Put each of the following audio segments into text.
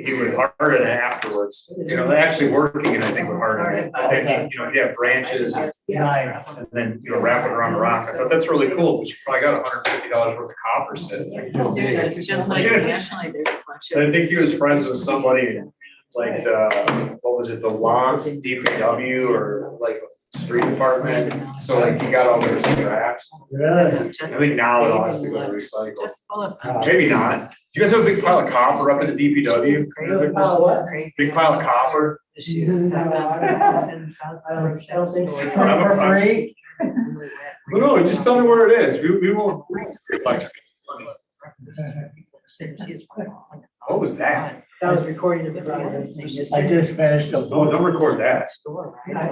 he would harden it afterwards. You know, actually working it, I think would harden it. And then, you know, you have branches and then, you know, wrap it around the rock. I thought that's really cool, but you probably got $150 worth of copper sitting there. It's just like nationally, there's a bunch of. I think he was friends with somebody like what was it, the Lawns DPW or like street department. So like he got all their scraps. Really? Just I think now it all has to go to recycle. Just full of. Maybe not. Do you guys have a big pile of copper up in the DPW? It's crazy. It's crazy. Big pile of copper? Issues. I don't think so. For free? Well, no, just tell me where it is. We won't. Like, what was that? That was recording the progress. I just finished a Oh, book. don't record that. I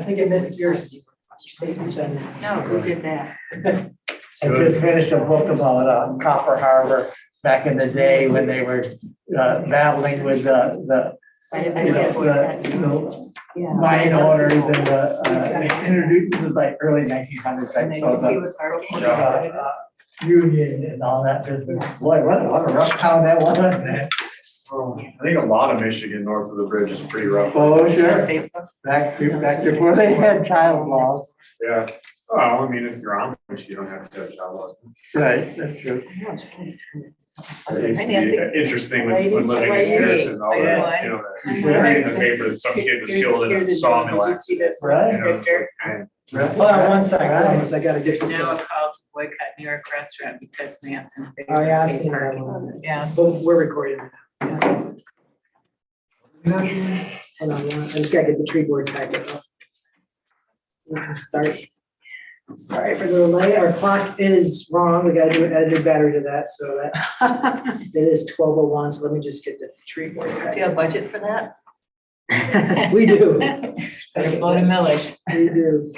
think it missed your statement. No, who did that? I just finished a book about Copper Harbor back in the day when they were battling with the mine owners and introduced, this was like early 1900s. And they So he the was hurricane. union and all that business. Boy, what a rough town that was. I think a lot of Michigan north of the bridge is pretty rough. Oh, sure. Facebook. Back before they had child laws. Yeah. Well, I mean, if you're Amish, you don't have to have child laws. Right, that's true. It used to be interesting when living in Harrison, all that, you know, you read in the paper that some kid was killed in a sawmill accident. Right. You know, it's like, man, Hold on one second, I gotta get this. Now a call to boycott New York restaurant because Manson. Oh, yeah, I've seen that one. Yes. We're recording. Hold on, I just gotta get the tree board packet up. We can start. Sorry for the delay, our clock is wrong, we gotta add a new battery to that, so that it is 12:01, so let me just get the tree board Do you packet. have budget for that? We do, Better blow the millage. we do.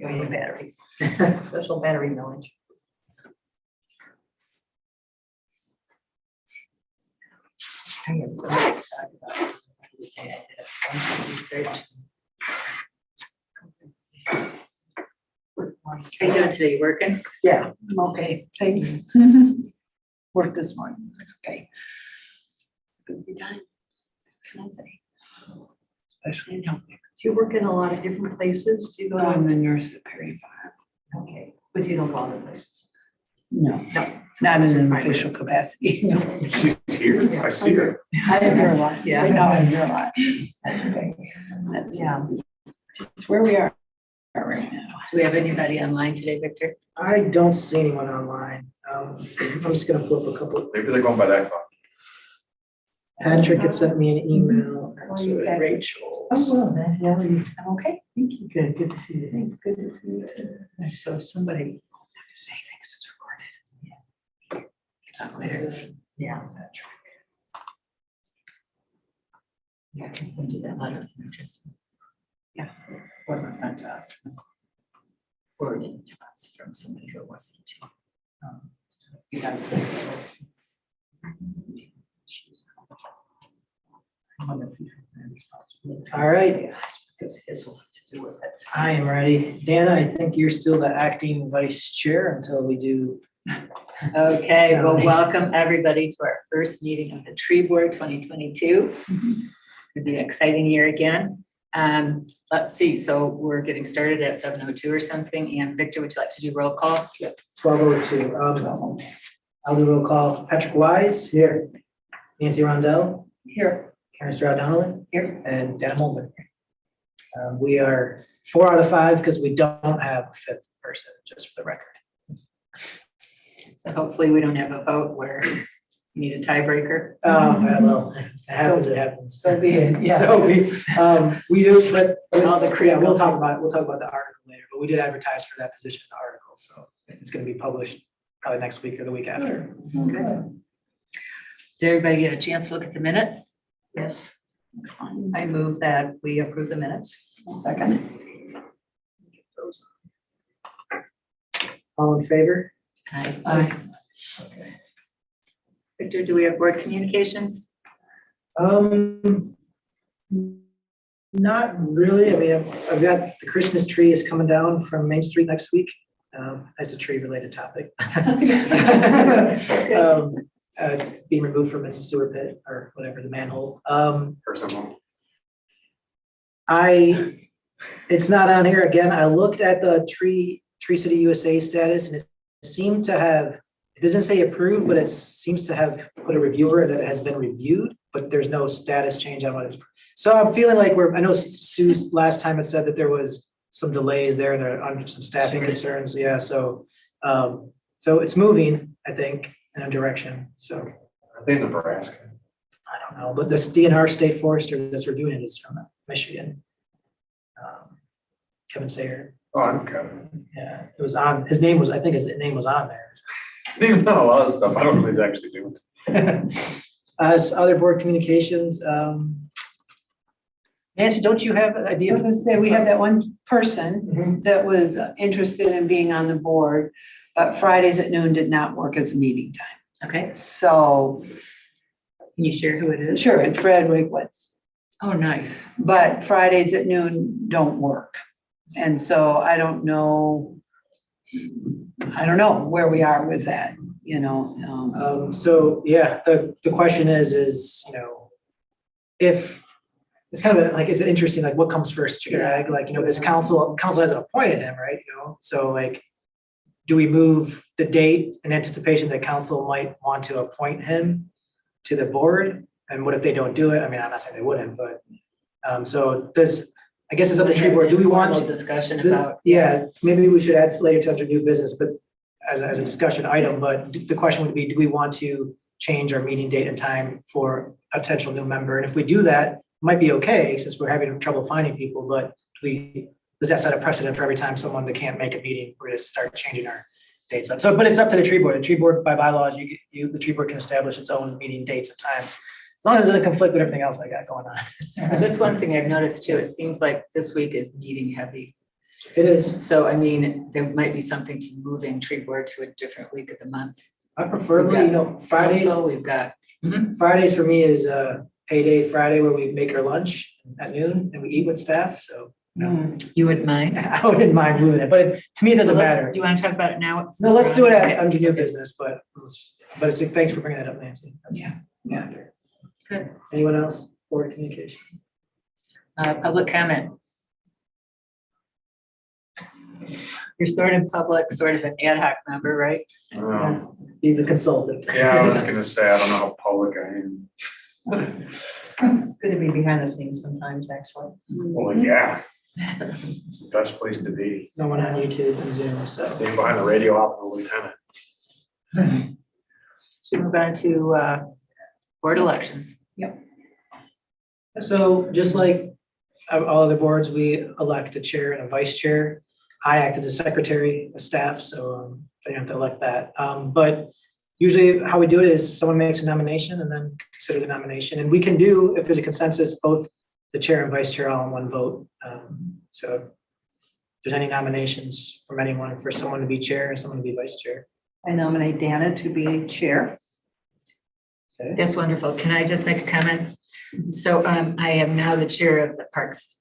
Go your battery. Special battery millage. I have to talk about it. I did a bunch of research. How you doing today? You working? Yeah, I'm okay, thanks. Work this morning, it's okay. You're done. Can I say? Especially in health. Do you work in a lot of different places? Do you go I'm to, the nurse at Perry Farm. okay, but you don't go other places? No, not in an official capacity, no. she's here. I see her. I am here a lot, Yeah. I know I'm here a lot. That's okay. That's Yeah. just where we are right now. Do we have anybody online today, Victor? I don't see anyone online, I'm just gonna flip a couple. Maybe they're going by that clock. Patrick had sent me an email, How are so you, did Patrick? Rachel. Oh, well, that's the other, I'm okay, thank you. Good, good to see you. Thanks, good to see you too. So somebody say things it's recorded. Yeah. Talk later. Yeah. Yeah, I can send you that letter from Tristan. Yeah. Wasn't sent to us. It was forwarded to us from somebody who it wasn't to. You got it. All right, Because his will have to do with it. I am ready. Dana, I think you're still the acting vice chair until we do. Okay, well, welcome everybody to our first meeting of the Tree Board 2022. It'll be an exciting year again. Let's see, so we're getting started at 7:02 or something. And Victor, would you like to do roll call? 12:02. I'll do roll call. Patrick Wise. Here. Nancy Rondell. Here. Karen Stroud Donnelly. Here. And Dana Mulder. We are 4 out of 5 because we don't have a fifth person, just for the record. So hopefully we don't have a vote where you need a tiebreaker. Yeah, well, it happens, it happens. So be it, yeah. So we do, but All the yeah, we'll talk about the article later, but we did advertise for that position in the article, so it's gonna be published probably next week or the week after. Okay. Did everybody get a chance to look at the minutes? Yes. I move that we approve the minutes. Second. All in favor? Aye. Okay. Victor, do we have board communications? Not really. I mean, I've got the Christmas tree is coming down from Main Street next week. That's a tree related topic. It's being removed from its sewer pit or whatever, the manhole. Or something. It's not on here again. I looked at the Tree City USA status and it seemed to have, it doesn't say approved, but it seems to have put a reviewer that it has been reviewed, but there's no status change on what it's. So I'm feeling like I know Sue's last time had said that there was some delays there and there are some staffing concerns. Yeah, so it's moving, I think, in a direction. So Are they in Nebraska? I don't know, but this DNR state forester that's reviewing it is from Michigan. Kevin Sayer. Oh, I'm Kevin. Yeah, it was on, his name was on there. He's done a lot of stuff. I don't know what he's actually doing. Other board communications, Nancy, don't you have an I idea? was gonna say, we had that one person Mhm. that was interested in being on the board, but Fridays at noon did not work as a meeting time. Okay, So, can you share who it is? sure, it's Fred Wigwitz, Oh, nice. but Fridays at noon don't work. And so I don't know where we are with that, you know. So, yeah, the question is, if, it's kind of like, it's interesting, like what comes first, chicken or egg? Like, this council hasn't appointed him, right? So like, do we move the date in anticipation that council might want to appoint him to the board? And what if they don't do it? I mean, I'm not saying they wouldn't, but, I guess it's up to the tree board. Do we want Informal to? discussion about? Yeah, maybe we should add later to under new business, but as a discussion item, but the question would be, do we want to change our meeting date and time for a potential new member? And if we do that, it might be okay, since we're having trouble finding people, but does that set a precedent for every time someone that can't make a meeting, we're gonna start changing our dates up? So, but it's up to the tree board. The tree board by bylaws, the tree board can establish its own meeting dates and times, as long as it doesn't conflict with everything else I got going on. Just one thing I've noticed too, it seems like this week is meeting heavy. It is. So I mean, there might be something to moving tree board to a different week of the month. I preferably, Fridays. Council, we've got, Fridays for me is payday Friday where we make our lunch at noon and we eat with staff, so you wouldn't mind? I wouldn't mind moving it, but to me, it doesn't matter. Do you want to talk about it now? No, let's do it Okay. under new business, but thanks for bringing that up, Nancy. Yeah. Yeah. Good. Anyone else? Board communication? Public comment. You're sort of public, sort of an ad hoc member, right? He's a consultant. Yeah, I was gonna say, I don't know how public I am. Good to be behind the scenes sometimes, actually. Well, yeah. It's the best place to be. No one on YouTube and Zoom, so. Staying behind the radio off of the lieutenant. Should we move on to board elections? So just like all other boards, we elect a chair and a vice chair. I act as a secretary of staff, so they have to elect that. But usually how we do it is someone makes a nomination and then consider the nomination. And we can do, if there's a consensus, both the chair and vice chair all in one vote. So if there's any nominations from anyone for someone to be chair and someone to be vice chair. I nominate Dana to be chair. That's wonderful. Can I just make a comment? So I am now the chair of the Parks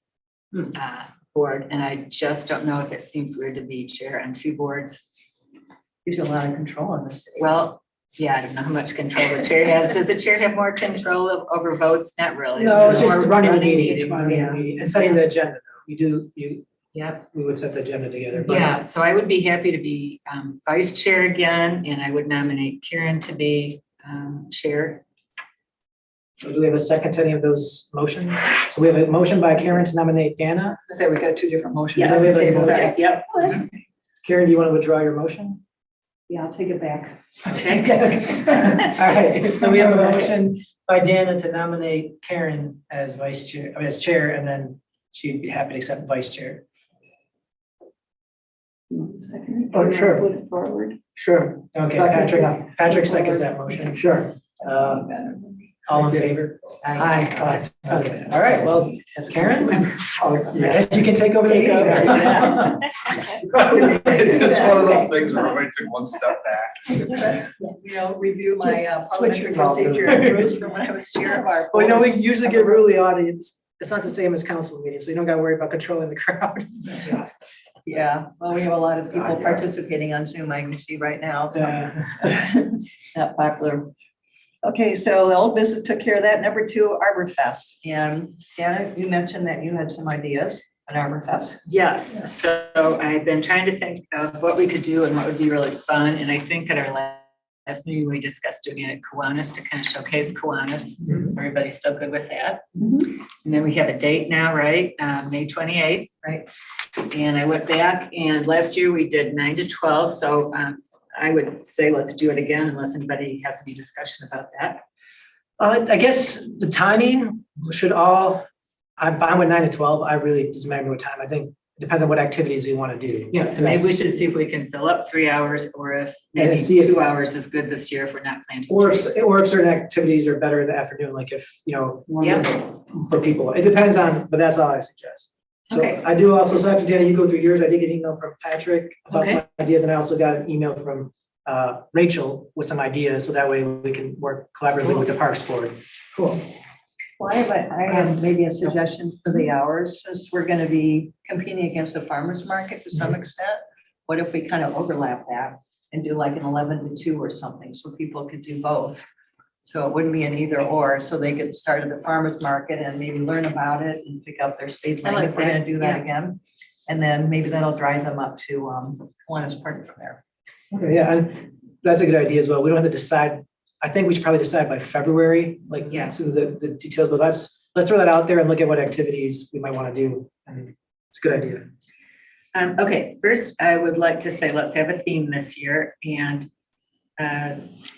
board, and I just don't know if it seems weird to be chair on two boards. Gives you a lot of control in this city. Well, yeah, I don't know how much control the chair has. Does the chair have more control over votes? Not really. No, it's just more running the meeting. meetings, yeah. And setting the agenda. Yep. We would set the agenda together. but- Yeah, so I would be happy to be vice chair again, and I would nominate Karen to be chair. So do we have a second to any of those motions? So we have a motion by Karen to nominate Dana. I say we got two different motions. Yeah, on we the have a table. motion. Yep. Karen, do you want to withdraw your motion? Yeah, I'll take it back. Okay. All right, so we have a motion by Dana to nominate Karen as vice chair, as chair, and then she'd be happy to accept vice chair. Oh, sure. Put it forward. Sure. Okay, Patrick seconds that motion. Sure. All in favor? Aye. Okay. All right, well, as Karen, I guess you can take over the Take over, meeting. yeah. It's just one of those things where everybody took one step back. Review my Switch parliamentary your procedure and rules from when I was chair of our. Well, we usually get ruly audience. It's not the same as council meetings, so you don't gotta worry about controlling the crowd. Yeah, well, we have a lot of people participating on Zoom, I can see right now. so Not popular. Okay, so the old business took care of that. Number 2, Arbor Fest. And Janet, you mentioned that you had some ideas on Arbor Fest. Yes, so I've been trying to think of what we could do and what would be really fun, and I think at our last meeting, we discussed doing it at Kiwanis to kind of showcase Kiwanis. Is everybody still good with that? And then we have a date now, right? May 28th, right? And I went back, and last year we did 9 to 12, so I would say let's do it again unless anybody has any discussion about that. I guess the timing I'm fine with 9 to 12. I really doesn't matter what time. I think it depends on what activities we want to do. Yeah, so maybe we should see if we can fill up 3 hours, or if And maybe see if- 2 hours is good this year if we're not planning. Or if certain activities are better in the afternoon, like if, Yeah. for people. It depends on, but that's all I suggest. So Okay. I do also, so after Danny, you go through yours, I did get an email from Patrick about some Okay. ideas, and I also got an email from Rachel with some ideas, so that way we can work collaboratively with the Parks Board. Cool. Well, I have maybe a suggestion for the hours, since we're gonna be competing against the farmer's market to some extent. What if we kind of overlap that and do like an 11 to 2 or something, so people could do both? So it wouldn't be an either or, so they could start at the farmer's market and maybe learn about it and pick up their seedling like if we're that, gonna do that yeah. again. And then maybe that'll drive them up to Kiwanis Park from there. Okay, yeah, and that's a good idea as well. We don't have to decide. I think we should probably decide by February, like, Yeah. so the details, but let's throw that out there and look at what activities we might want to do. And it's a good idea. Okay, first, I would like to say, let's have a theme this year, and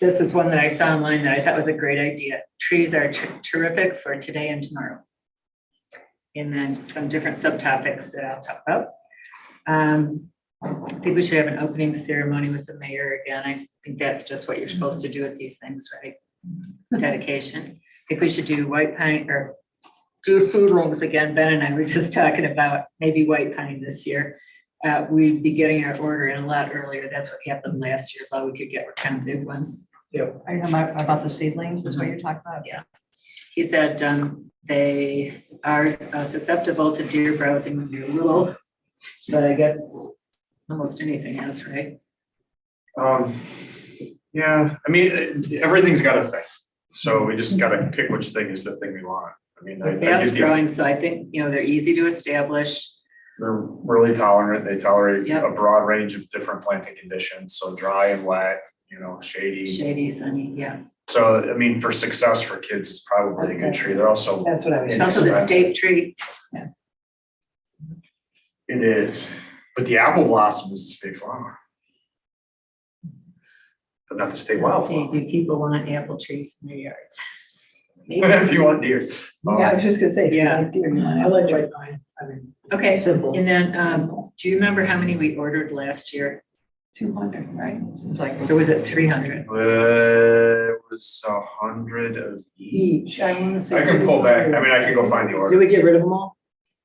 this is one that I saw online that I thought was a great idea. Trees are terrific for today and tomorrow. And then some different subtopics that I'll talk about. I think we should have an opening ceremony with the mayor again. I think that's just what you're supposed to do with these things, right? Dedication. I think we should do white pine or do seedlings again. Ben and I were just talking about maybe white pine this year. We'd be getting our order in a lot earlier. That's what happened last year. So all we could get were kind of big ones. Are you talking about the seedlings, is what you're talking about? Yeah. He said they are susceptible to deer browsing when they're little, but I guess almost anything else, right? Yeah, I mean, everything's got a thing, so we just gotta pick which thing is the thing we want. I mean, I Fast get you. growing, so I think, they're easy to establish. They're really tolerant. They tolerate Yep. a broad range of different planting conditions, so dry and wet, shady. Shady, sunny, yeah. So, I mean, for success for kids, it's probably a good tree. They're also, That's what I was. It's also the expensive. state tree. It is, but the apple blossom is the state flower. But not the state See, wildflower. do people want apple trees in their yards? If you want deer. Yeah, I was just gonna say. if you Yeah. like deer, you want I like apple white pine. I mean, it's Okay, simple. And then, do you remember how many we ordered last year? 200, right? Or was it 300? It was 100 of each. Each, I wanna say. I can pull back. I mean, I can go find the Did order. we get rid of them all?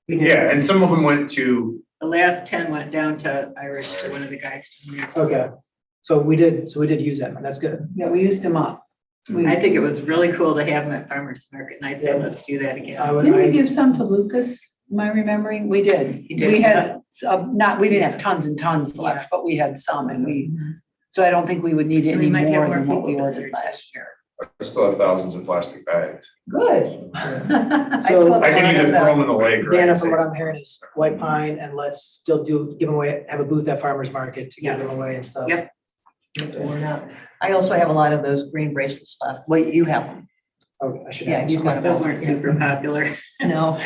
We did. Yeah, and some of them went to, The last 10 went down to Irish, to one of the guys. from there. Okay, so we did use that one. That's good. Yeah, we used them up. I think it was really cool to have them at farmer's market, and I said, Yeah. let's do that again. Didn't we give some to Lucas? Am I remembering? We did. You did, We had, we didn't have tons and tons Yeah. left, but we had some and so I don't think we would need We any might have more more than what we people this year, ordered too. last year. I still have thousands of plastic bags. Good. So I can either throw them in the lake or. I Dana, can from say- what I'm hearing is white pine, and let's still give them away, have a booth at farmer's market to give them away and stuff. Yep. I also have a lot of those green bracelets left. Well, you have them. Oh, I should Yeah, have you've some. got them. Those weren't super popular. No,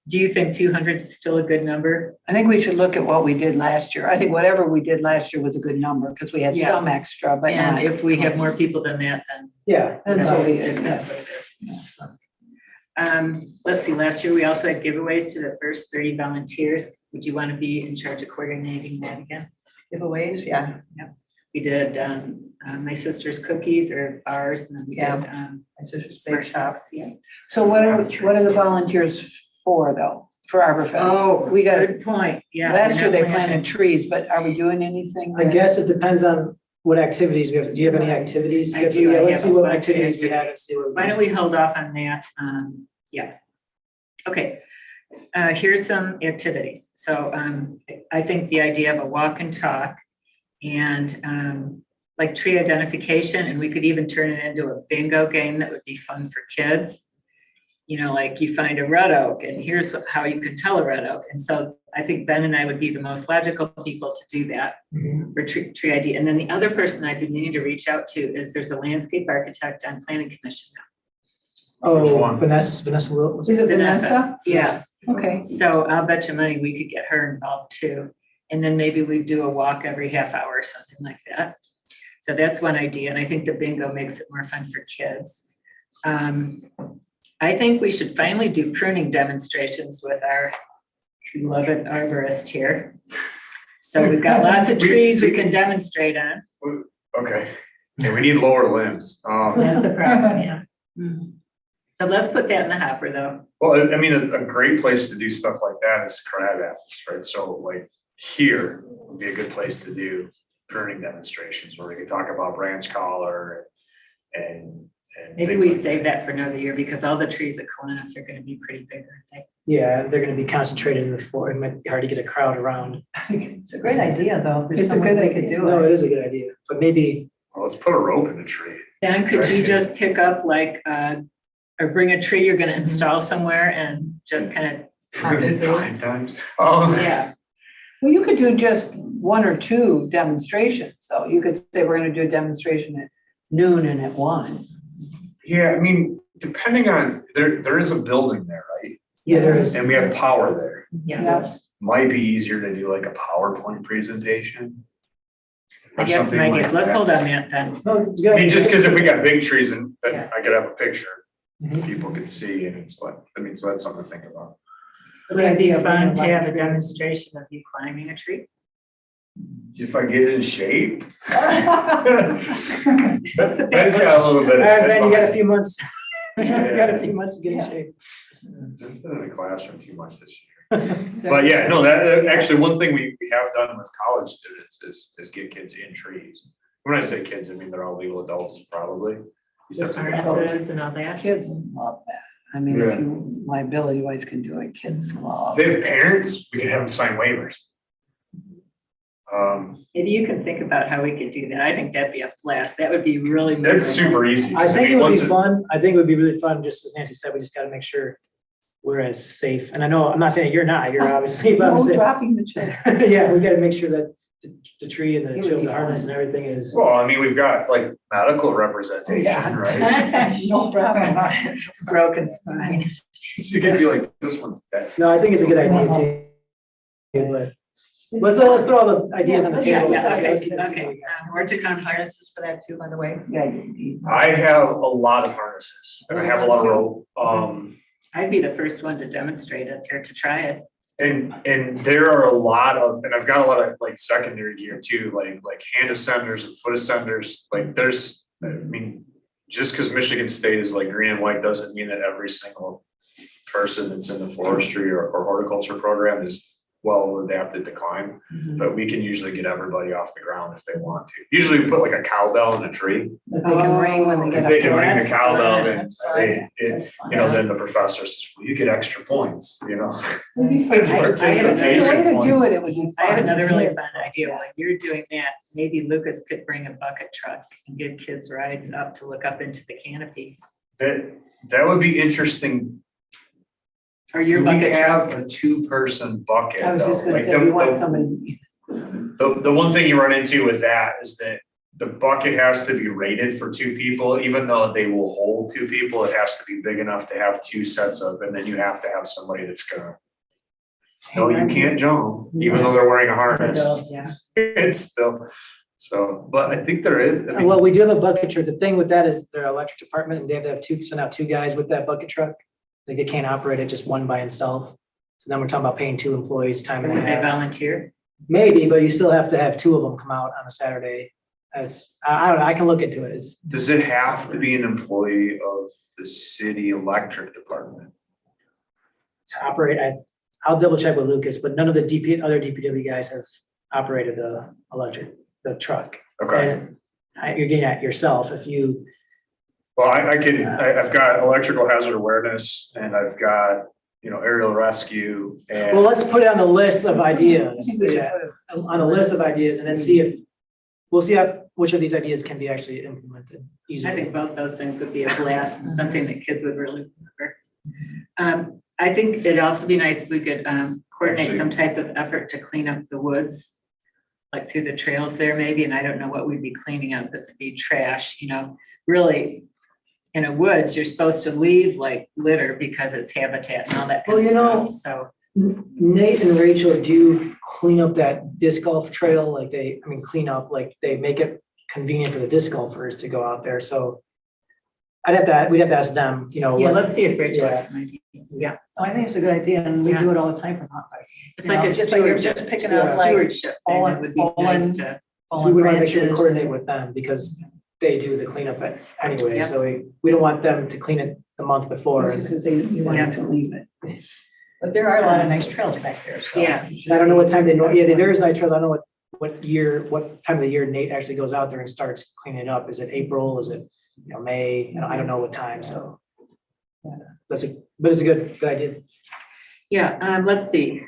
Do you think 200 is still a good number? I think we should look at what we did last year. I think whatever we did last year was a good number because we had Yeah. some extra, but And not. if we have more people than that, then Yeah. That's what we did. that's what it is. Let's see, last year we also had giveaways to the first 30 volunteers. Would you want to be in charge of coordinating that again? giveaways, yeah. We did my sister's cookies or bars, and then we did My sister's bake shop. yeah. So what are the volunteers for though? For Arbor Fest? Oh, We got, good point, yeah. last year we're they not planted trees, but are we doing anything? I guess it depends on what activities we have. Do you have any activities? I do. Yeah, I let's have see a what bunch of activities we had and see what. Why don't we hold off on that? Yeah. Okay, here's some activities. So I think the idea of a walk and talk and like tree identification, and we could even turn it into a bingo game that would be fun for kids. You know, like you find a red oak and here's how you can tell a red oak. And so I think Ben and I would be the most logical people to do that for tree ID. And then the other person I've been meaning to reach out to is there's a landscape architect on planning commission now. Oh, Vanessa Will. Is it Vanessa? Yeah, Okay. so I'll bet you money we could get her involved too. And then maybe we do a walk every half hour or something like that. So that's one idea. And I think the bingo makes it more fun for kids. I think we should finally do pruning demonstrations with our beloved arborist here. So we've got lots of trees we can demonstrate on. Okay, we need lower limbs. That's the problem, yeah. So let's put that in the hopper though. Well, I mean, a great place to do stuff like that is crab apples, right? So like here would be a good place to do pruning demonstrations where we could talk about branch collar and. Maybe things we like save that for another year because all the trees at Kiwanis are gonna be pretty big, aren't they? Yeah, they're gonna be concentrated in the forest. It might be hard to get a crowd around. It's a great idea, though. There's It's a someone good we could idea. do No, it. it is a good idea, but maybe, Well, let's put a rope in the tree. Dan, could you Right. just pick up like, or bring a tree you're gonna install somewhere and just kind of, 5 times. yeah. Well, you could do just one or two demonstrations. So you could say we're gonna do a demonstration at noon and at 1. Yeah, I mean, depending on, there is a building there, right? yeah, there is. And we have power there. Yeah, Might be easier to do like a PowerPoint presentation. I or guess some something ideas. like Let's that. hold on that then. No, it's I good. mean, just because if we got big trees and then Yeah. I could have a picture, Mhm. people could see and it's what, I mean, so that's something to think about. Would it be idea, bring fun a to lot have of a trees. demonstration of you climbing a tree? If I get in shape. Ben's got a little bit of. All right, Ben, you got a sit few months. You got a Yeah. few months to get in Yeah. shape. behind. I've been in the classroom too much this year. But yeah, no, actually, one thing we have done with college students is get kids in trees. When I say kids, I mean, they're all legal adults, probably. Except for the college. Harnesses and all that? Kids love that. I mean, Yeah. if you liability wise can do it, kids love. If they have parents, we can have them sign waivers. Maybe you can think about how we could do that. I think that'd be a blast. That would be really. That's memorable. super easy. I think it mean, would once be fun. I think it would be really fun, just as Nancy said, we just gotta make sure we're as safe. And I know, I'm not saying you're not, you're obviously, but I'm No saying, dropping the chair. yeah, we gotta make sure that the tree and It the would chill, be the harness fun. and everything is. Well, I mean, we've got like medical representation, Yeah. right? No problem. Broken spine. You could be like, this one's dead. No, I think it's a good idea too. But let's throw all the ideas on the Yeah, table. yeah, Let's okay, keep it okay. simple. More to come. Harnesses for that too, by the way. Yeah, you need. I have a lot of harnesses and I have a lot of rope. I'd be the first one to demonstrate it or to try it. And there are a lot of, and I've got a lot of like secondary gear too, like hand ascenders and foot ascenders. Like there's, I mean, just because Michigan State is like green and white doesn't mean that every single person that's in the forestry or horticulture program is well adapted to climb. But we can usually get everybody off the ground if they want to. Usually we put like a cowbell in a tree. That they can ring when they If get up they can there. ring the That's cowbell, fun. then That's fun. it, you know, then the professor says, well, you get extra points, you know. It'd be fun. It's I- I- If there's a way participation to do points. it, it would be fun. I have another really Kids. fun idea. When you're doing that, maybe Lucas could bring a bucket truck and give kids rides up to look up into the canopy. That would be interesting. Or your Do we bucket truck. have a 2-person bucket I was though? just gonna Like, say, we want somebody. The one thing you run into with that is that the bucket has to be rated for 2 people, even though they will hold 2 people, it has to be big enough to have 2 sets of, and then you have to have somebody that's gonna. No, you can't jump, even though they're wearing a harness. Yeah. It's still, so, but I think there is, I mean, Well, we do have a bucket truck. The thing with that is their electric department, and they have to have send out 2 guys with that bucket truck. Like they can't operate it just one by himself. So then we're talking about paying 2 employees time and a Would they half. volunteer? Maybe, but you still have to have 2 of them come out on a Saturday. I don't know, I can look into it. It's does it have to be an employee of the city electric department? to operate, I'll double check with Lucas, but none of the other DPW guys have operated the truck. Okay, And you're getting at yourself if you, well, I've got electrical hazard awareness and I've got, you know, aerial rescue and. well, let's put it on the list of I ideas. think we should Yeah, put it on a list of ideas and then see if, we'll see if which of these ideas can be actually implemented I easily? think both those things would be a blast, and something that kids would really remember. I think it'd also be nice if we could coordinate Actually- some type of effort to clean up the woods, like through the trails there maybe, and I don't know what we'd be cleaning up, if it'd be trash, really. In a woods, you're supposed to leave like litter because it's habitat and all that kind of Well, stuff, so. Nate and Rachel do clean up that disc golf trail, like clean up, like they make it convenient for the disc golfers to go out there, so. We'd have to ask them, Yeah, what- let's see if Rachel Yeah. has some ideas, yeah. I think it's a good idea, and we Yeah. do it all the time for hot bike. It's You like know, a just like you're stewardship, just picking Yeah. up like stewardship thing, it would be nice fallen- to, so we want to make sure we branches coordinate and- with them, because they do the cleanup anyway, Yeah. so we don't want them to clean it the month before. Just because you want them to leave it. But there are a lot of nice trails back there, so. yeah. I don't know what time there is night trails, I don't know what time of the year Nate actually goes out there and starts cleaning it up. Is it April? Is it, May? I don't know what time, so. But it's a good idea. Yeah, let's see.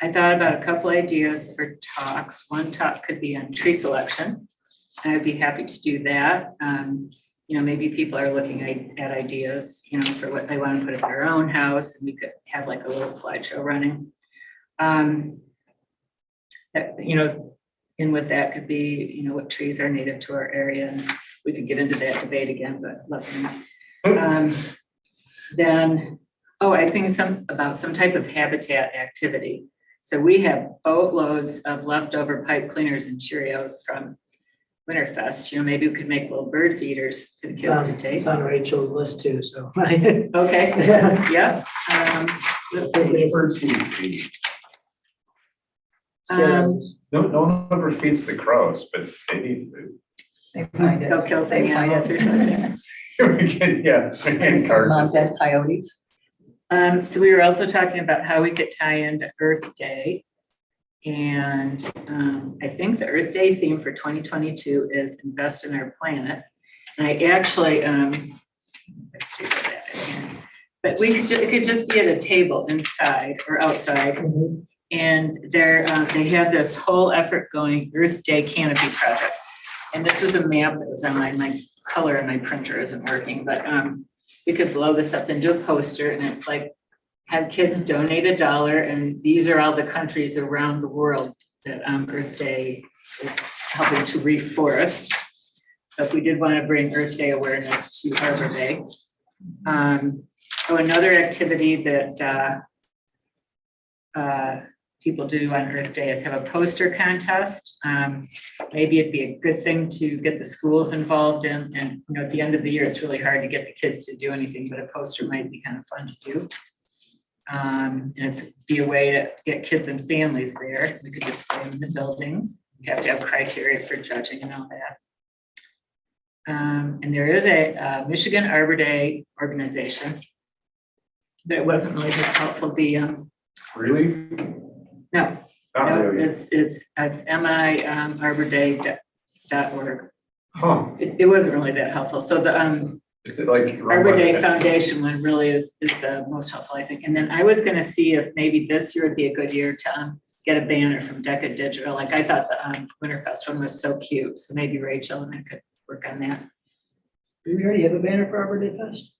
I thought about a couple ideas for talks. One talk could be on tree selection. I'd be happy to do that. Maybe people are looking at ideas, for what they want to put in their own house, and we could have like a little slideshow running. And with that could be, what trees are native to our area, and we could get into that debate again, but let's not. Then, I think about some type of habitat activity. So we have boatloads of leftover pipe cleaners and Cheerios from Winter Fest. Maybe we could make little bird feeders for the kids to take. It's on Rachel's list too, so. Okay, Yeah. yeah. Let's see. No one ever feeds the crows, but they need food. They find it. They'll kill some They find animals it. or something. Yeah. Some dead coyotes. So we were also talking about how we could tie into Earth Day. And I think the Earth Day theme for 2022 is invest in our planet. And I actually, let's do that again. But it could just be at a table inside or outside. And they have this whole effort going, Earth Day Canopy Project. And this was a map that was online. My color in my printer isn't working, but we could blow this up into a poster, and it's like, have kids donate $1, and these are all the countries around the world that Earth Day is helping to reforest. So if we did want to bring Earth Day awareness to Arbor Day. Another activity that people do on Earth Day is have a poster contest. Maybe it'd be a good thing to get the schools involved in, and at the end of the year, it's really hard to get the kids to do anything, but a poster might be kind of fun to do. And it's be a way to get kids and families there. We could just frame the buildings. You have to have criteria for judging and all that. And there is a Michigan Arbor Day organization, but it wasn't really that helpful. Really? No, Not really. it's miarborday.org. Huh. It wasn't really that helpful. So the Is it like? Arbor Day Foundation one really is the most helpful, I think. And then I was gonna see if maybe this year would be a good year to get a banner from Deca Digital. Like I thought the Winterfest one was so cute. So maybe Rachel and I could work on that. Do we already have a banner for Arbor Day Fest?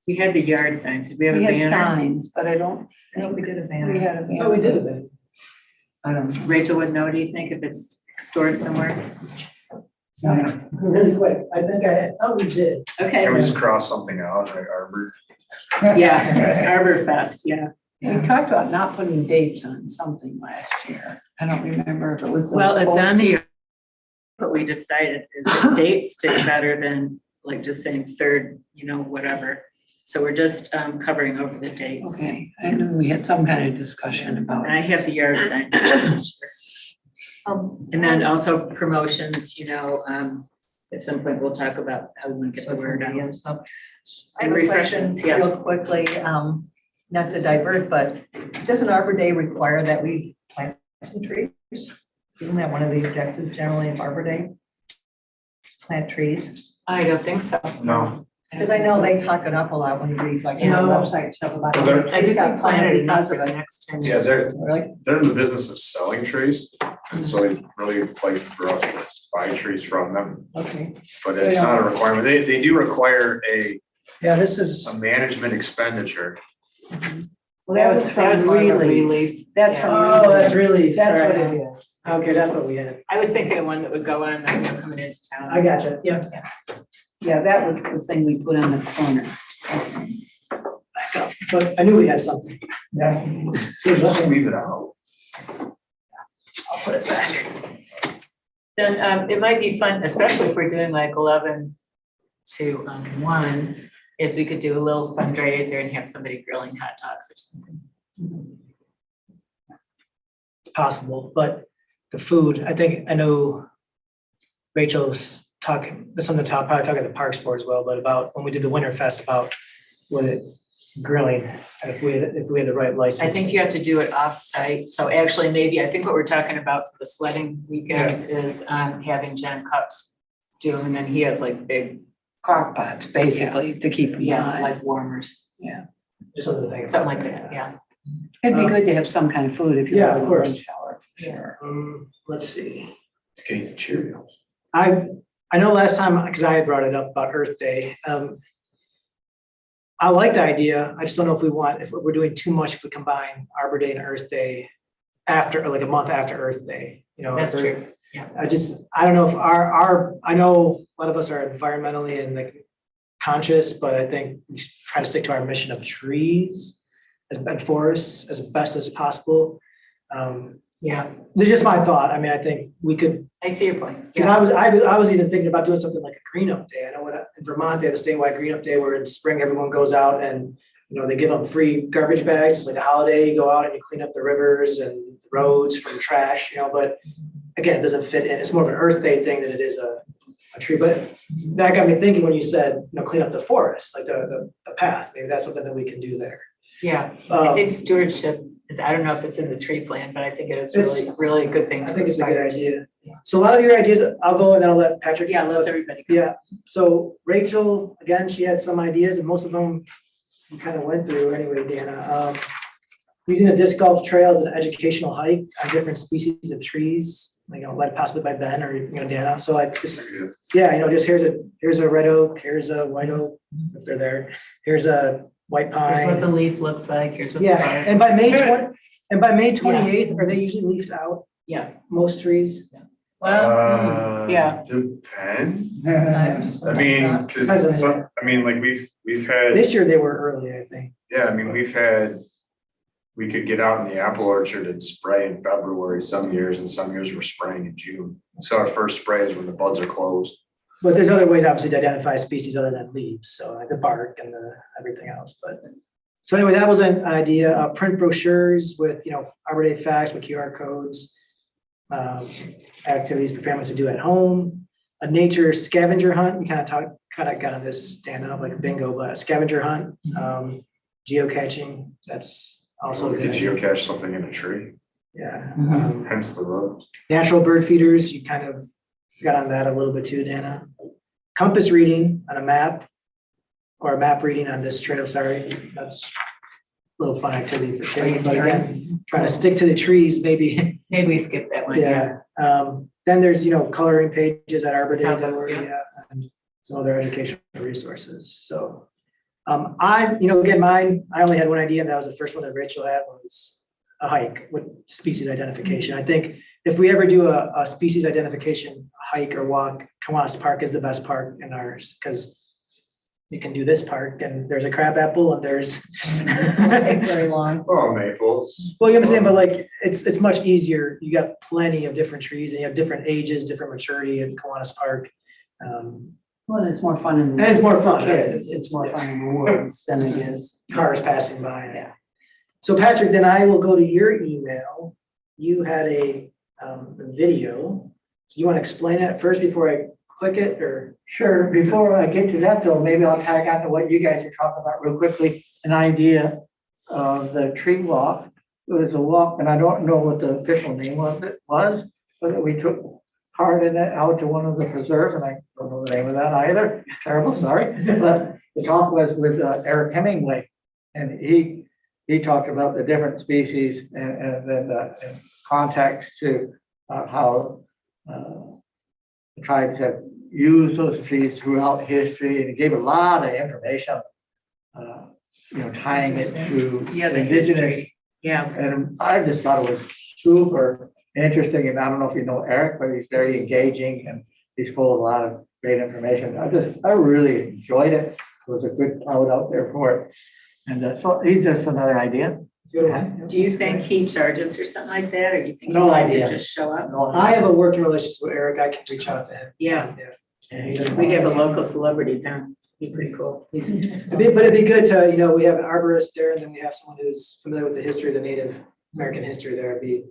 We had the yard signs. Did we have a We had banner? signs, but I don't No, we think did a banner. we had a Oh, banner. we did a banner. I don't know. Rachel would know, do you think, if it's stored somewhere? Really quick, I think we did. Okay, Can we just cross something out, like Arbor? yeah, Arbor Fest, yeah. We talked about not putting dates on something last year. I don't remember if it was. those Well, it's on posters. the, what we decided is that dates stay better than like just saying third, whatever. So we're just covering over the dates. Okay, I knew we had some kind of discussion about And it. I have the yard sign. And then also promotions, at some point we'll talk about how we want to get the word out. And so, I And have a question refreshments, yeah. real quickly, not to divert, but doesn't Arbor Day require that we plant some trees? Isn't that one of the objectives generally of Arbor Day? Plant trees? I don't think so. No. Because I know they talk it up a lot when you read like on the No. website stuff about. Well, they're- I think Trees got we planted enough because for of the it. next 10 Yeah, years. they're Really? in the business of selling trees. And so I'd really like for us to buy trees from them, Okay. but it's not a requirement. They do require Yeah, this is, a management expenditure. Well, that was from more of a Relief. relief. That's Yeah. from. oh, that's really. That's what it is. Okay, that's what we had. I was thinking of one that would go on, that we're coming into town. I gotcha, yeah. Yeah, that was the thing we put on the corner. But I knew we had something. Yeah. Just leave it out. I'll put it back. Then it might be fun, especially if we're doing like 11 to 1, is we could do a little fundraiser and have somebody grilling hot dogs or something. It's possible, but the food, I know Rachel's talking, this on the top, probably talking at the Parks Board as well, but about when we did the Winter Fest about what it grilling, and if we had the right license. I think you have to do it off-site, so actually maybe, I think what we're talking about for the sledding weekends is having Jen Cups do them, and then he has like big, Crock pots, basically, to keep them yeah, alive. like warmers, Just something to think about. something like that, yeah. It'd be good to have some kind of food if you Yeah, have of a course. lunch hour, for sure. Let's see. Okay, Cheerios. I know last time, because I had brought it up about Earth Day, I like the idea. I just don't know if we're doing too much, if we combine Arbor Day and Earth Day after, or like a month after Earth Day, you know. That's Earth- true, yeah. I don't know if I know a lot of us are environmentally and like conscious, but I think we should try to stick to our mission of trees and forests as best as possible. Yeah, It's just my thought. I mean, I think we could, I see your point. because I was even thinking about doing something like a green up day. I know in Vermont, they have a statewide green up day where in spring, everyone goes out and, you know, they give them free garbage bags. It's like a holiday. You go out and you clean up the rivers and the roads from trash, you know, but again, it doesn't fit in. It's more of an Earth Day thing than it is a tree. But that got me thinking when you said, you know, clean up the forest, like the path. Maybe that's something that we can do there. Yeah, I think stewardship is, I don't know if it's in the tree plan, but I think it is really, really a good thing I to think it's a good aspire to. idea. So a lot of your ideas, I'll go and then I'll let Patrick. Yeah, let everybody go. Yeah, so Rachel, again, she had some ideas and most of them we kind of went through anyway, Dana. Using the disc golf trail as an educational hike on different species of trees, like, you know, led possibly by Ben or, you know, Dana. So I just, yeah, you know, just here's a red oak, here's a white oak, if they're there. Here's a white Here's what the pine. leaf looks like, here's what the Yeah, bark. and by May 28th, are they usually leafed out, Yeah, most trees? well, yeah. Depends. I mean, Depends on cause the- I mean, like we've had, This year they were early, I think. yeah, I mean, we could get out in the apple orchard and spray in February some years, and some years we're spraying in June. So our first spray is when the buds are closed. But there's other ways obviously to identify species other than leaves, so like the bark and the everything else, but. So anyway, that was an idea, print brochures with, you know, Arbor Day facts with QR codes. Activities for families to do at home, a nature scavenger hunt, we kind of got on this stand up like a bingo, but a scavenger hunt, geocaching, that's also We a good could idea. geocache something in a tree, Yeah. Mhm. hence the road. Natural bird feeders, you kind of got on that a little bit too, Dana. Compass reading on a map, or a map reading on this trail, sorry, that's a little fun activity for kids, but again, trying to stick to the trees, maybe. Maybe we skip that one, yeah. Yeah, then there's, you know, coloring pages at Arbor Day, Soundbooks, yeah. yeah, and some other educational resources, so. You know, again, mine, I only had one idea, and that was the first one that Rachel had, was a hike with species identification. I think if we ever do a species identification hike or walk, Kiwanis Park is the best park in ours, because you can do this park, and there's a crabapple, and there's. Very long. Oh, maples. Well, you know what I'm saying, but like, it's much easier. You got plenty of different trees, and you have different ages, different maturity in Kiwanis Park. Well, it's more fun in. And it's more fun, for kids. It's more fun in the woods than it is. Cars passing by. Yeah. So Patrick, then I will go to your email. You had a video. Do you want to explain it first before I click it, or? Sure, before I get to that though, maybe I'll tag on to what you guys are talking about real quickly, an idea of the tree walk. It was a walk, and I don't know what the official name of it was, but we took part in it out to one of the preserves, and I don't know the name of that either, terrible, sorry. But the talk was with Eric Hemingway, and he talked about the different species and then in context to how the tribes have used those trees throughout history, and it gave a lot of information, tying it to Yeah, the indigenous. history. Yeah, And I just thought it was super interesting, and I don't know if you know Eric, but he's very engaging and he's full of a lot of great information. I really enjoyed it. There was a good crowd out there for it. And so he's just another idea. do you think he charges or something like that, or you think he No might idea. just show up? I have a working relationship with Eric. I can reach out to him. Yeah, Yeah. we have a local celebrity down, he's pretty cool. But it'd be good to, we have an arborist there, and then we have someone who's familiar with the history of the Native American history there. It'd be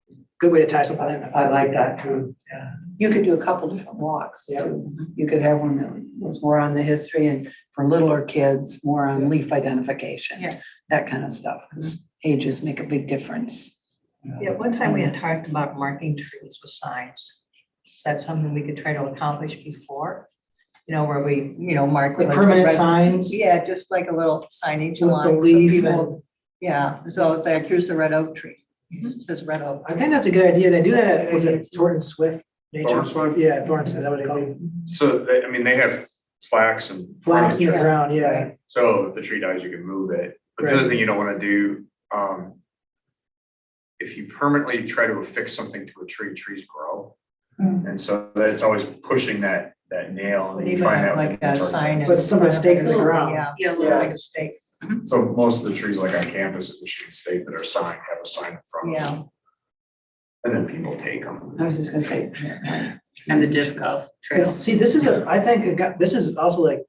a good way to tie something in. I like that too, yeah. You could do a couple different walks Yeah. too. You could have one that was more on the history, and for littler kids, more on leaf identification. Yeah. That kind of stuff, because ages make a big difference. Yeah, one time we had talked about marking trees with signs. Is that something we could try to accomplish before? Where we, mark. Like permanent signs. Yeah, just like a little signage With the along. so leaf people- Yeah, so like, here's the red oak tree. It says red oak. I think that's a good idea. They do that, was it Thornton Swift? Nature? Thornton Swift? Yeah, Thornton, is that what they call it? So they have plaques and. Flags in the Yeah. ground, yeah. So if the tree dies, you can move it. But the Right. other thing you don't want to do, if you permanently try to affix something to a tree, trees grow. And so it's always pushing that nail, and you Even find that. like with a the sign. But somebody stake in the ground. Yeah, Yeah, Yeah. like a stake. So most of the trees like on campus at Michigan State that are signed have a sign in front of them. Yeah. And then people take them. I was just gonna say, and the disc golf trail. See, this is I think this is also like,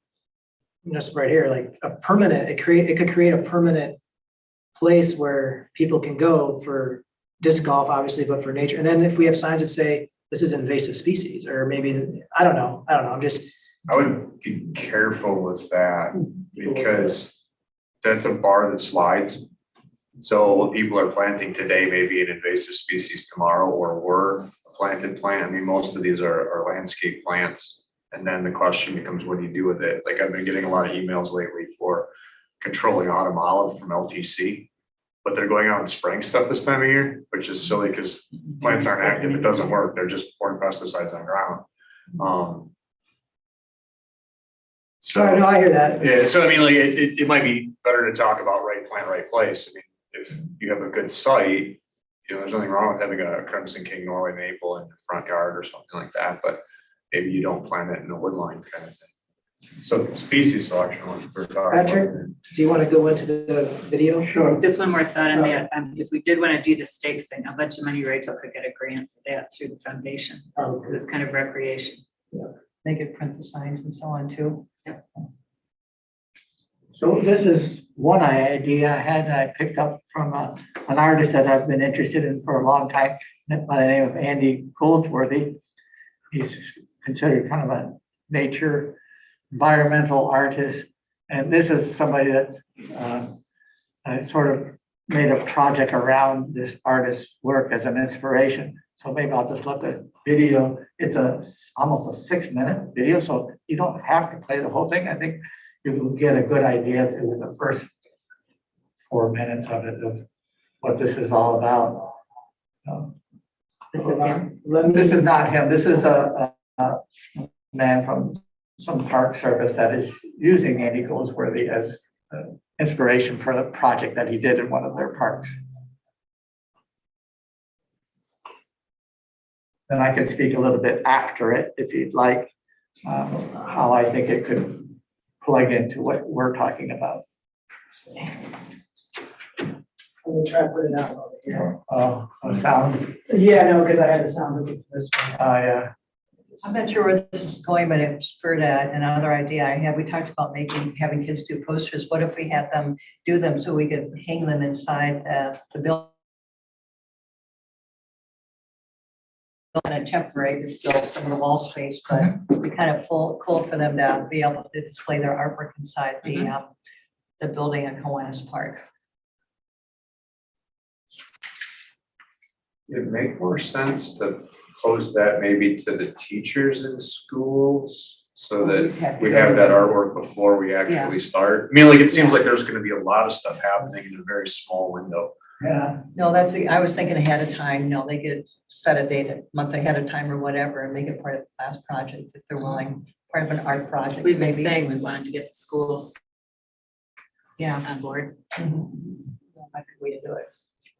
right here, like a permanent, it could create a permanent place where people can go for disc golf, obviously, but for nature. And then if we have signs that say, this is invasive species, or maybe, I don't know, I'm just. I would be careful with that because that's a bar that slides. So what people are planting today may be an invasive species tomorrow, or were a planted plant. I mean, most of these are landscape plants. And then the question becomes, what do you do with it? Like I've been getting a lot of emails lately for controlling autumn olive from LTC, but they're going out and spraying stuff this time of year, which is silly because plants aren't active. It doesn't work. They're just pouring pesticides on ground. Sorry, no, I hear that. Yeah, so I mean, like, it might be better to talk about right plant, right place. I mean, if you have a good site, there's nothing wrong with having a Crimson King Norway maple in the front yard or something like that, but maybe you don't plant it in a wood line kind of thing. So species selection, what we're talking about. Patrick, do you want to go into the video? Sure. Just one more thought on that. If we did want to do the stakes thing, I'll bet you money Rachel could get a grant for that through the foundation. Because it's kind of recreation. They could print the signs and so on too. So this is one idea I had that I picked up from an artist that I've been interested in for a long time, by the name of Andy Goldsworthy. He's considered kind of a nature environmental artist. And this is somebody that's sort of made a project around this artist's work as an inspiration. So maybe I'll just let the video, it's almost a 6-minute video, so you don't have to play the whole thing. I think you will get a good idea through the first 4 minutes of it, of what this is all about. This is him. This is not him. This is a man from some park service that is using Andy Goldsworthy as inspiration for the project that he did in one of their parks. And I can speak a little bit after it if you'd like, how I think it could plug into what we're talking about. I'm gonna try to put it out over here. Sound. Yeah, no, because I had the sound of this one. Yeah. I'm not sure where this is going, but it spurred another idea I had. We talked about having kids do posters. What if we had them do them so we could hang them inside the building? On a temporary to fill some of the wall space, but it'd be kind of cool for them to be able to display their artwork inside the building in Kiwanis Park. It'd make more sense to pose that maybe to the teachers in schools so that we have that artwork before we actually start. I mean, like, it seems like there's gonna be a lot of stuff happening in a very small window. Yeah, No, I was thinking ahead of time, no, they could set a date a month ahead of time or whatever and make it part of the class project if they're willing, part of an art project. We've been maybe. saying we wanted to get the schools Yeah. on board. Might be a way to do it.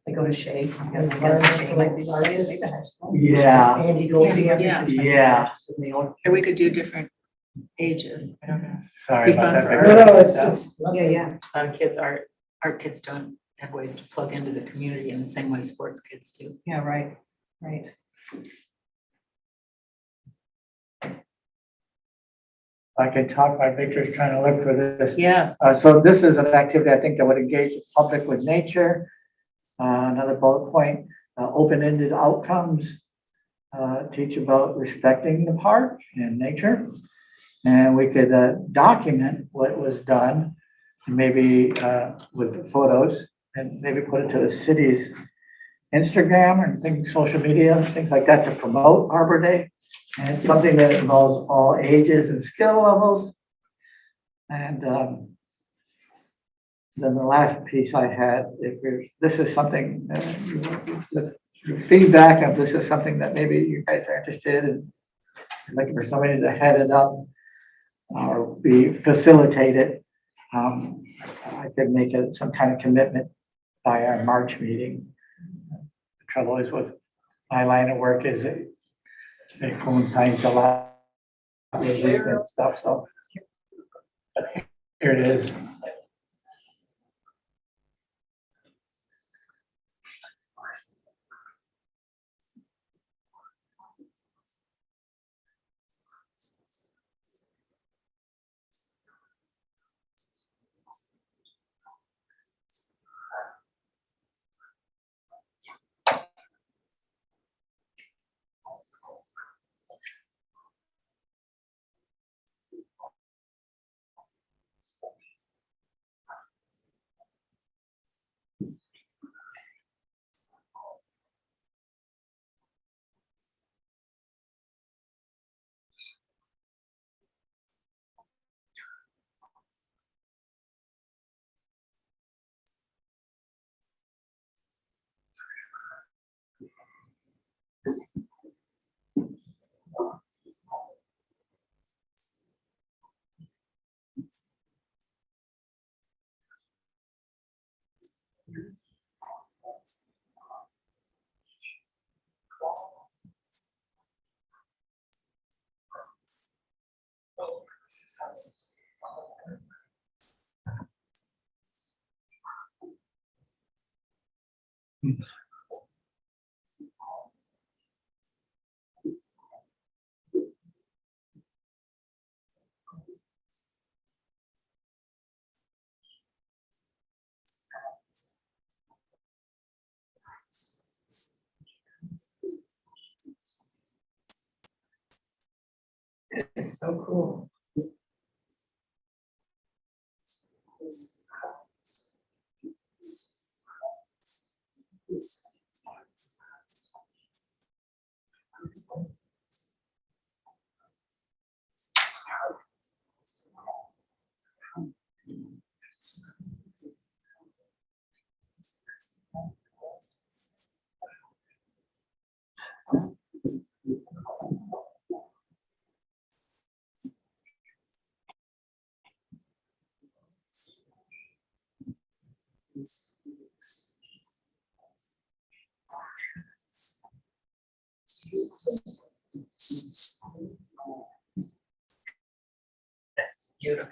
They go to Shea. I guess Shea might be maybe the high school. yeah, Andy Goldie. Yeah. Yeah. Or we could do different ages. I don't know. sorry Be about fun that. for Victor. No, it's. Yeah. A lot of kids art kids don't have ways to plug into the community in the same way sports kids do. Yeah, right, right. I can talk while Victor's trying to look for this. Yeah, So this is an activity I think that would engage the public with nature. Another bullet point, open-ended outcomes. Teach about respecting the park and nature. And we could document what was done, maybe with photos, and maybe put it to the city's Instagram and things, social media, things like that to promote Arbor Day. And something that involves all ages and skill levels. And then the last piece I had, this is something, your feedback, if this is something that maybe you guys are interested in, looking for somebody to head it up or be facilitated, I could make it some kind of commitment by our March meeting. The trouble is with my line of work is it coincides a lot with and stuff, so. But here it is. it's so cool. That's beautiful.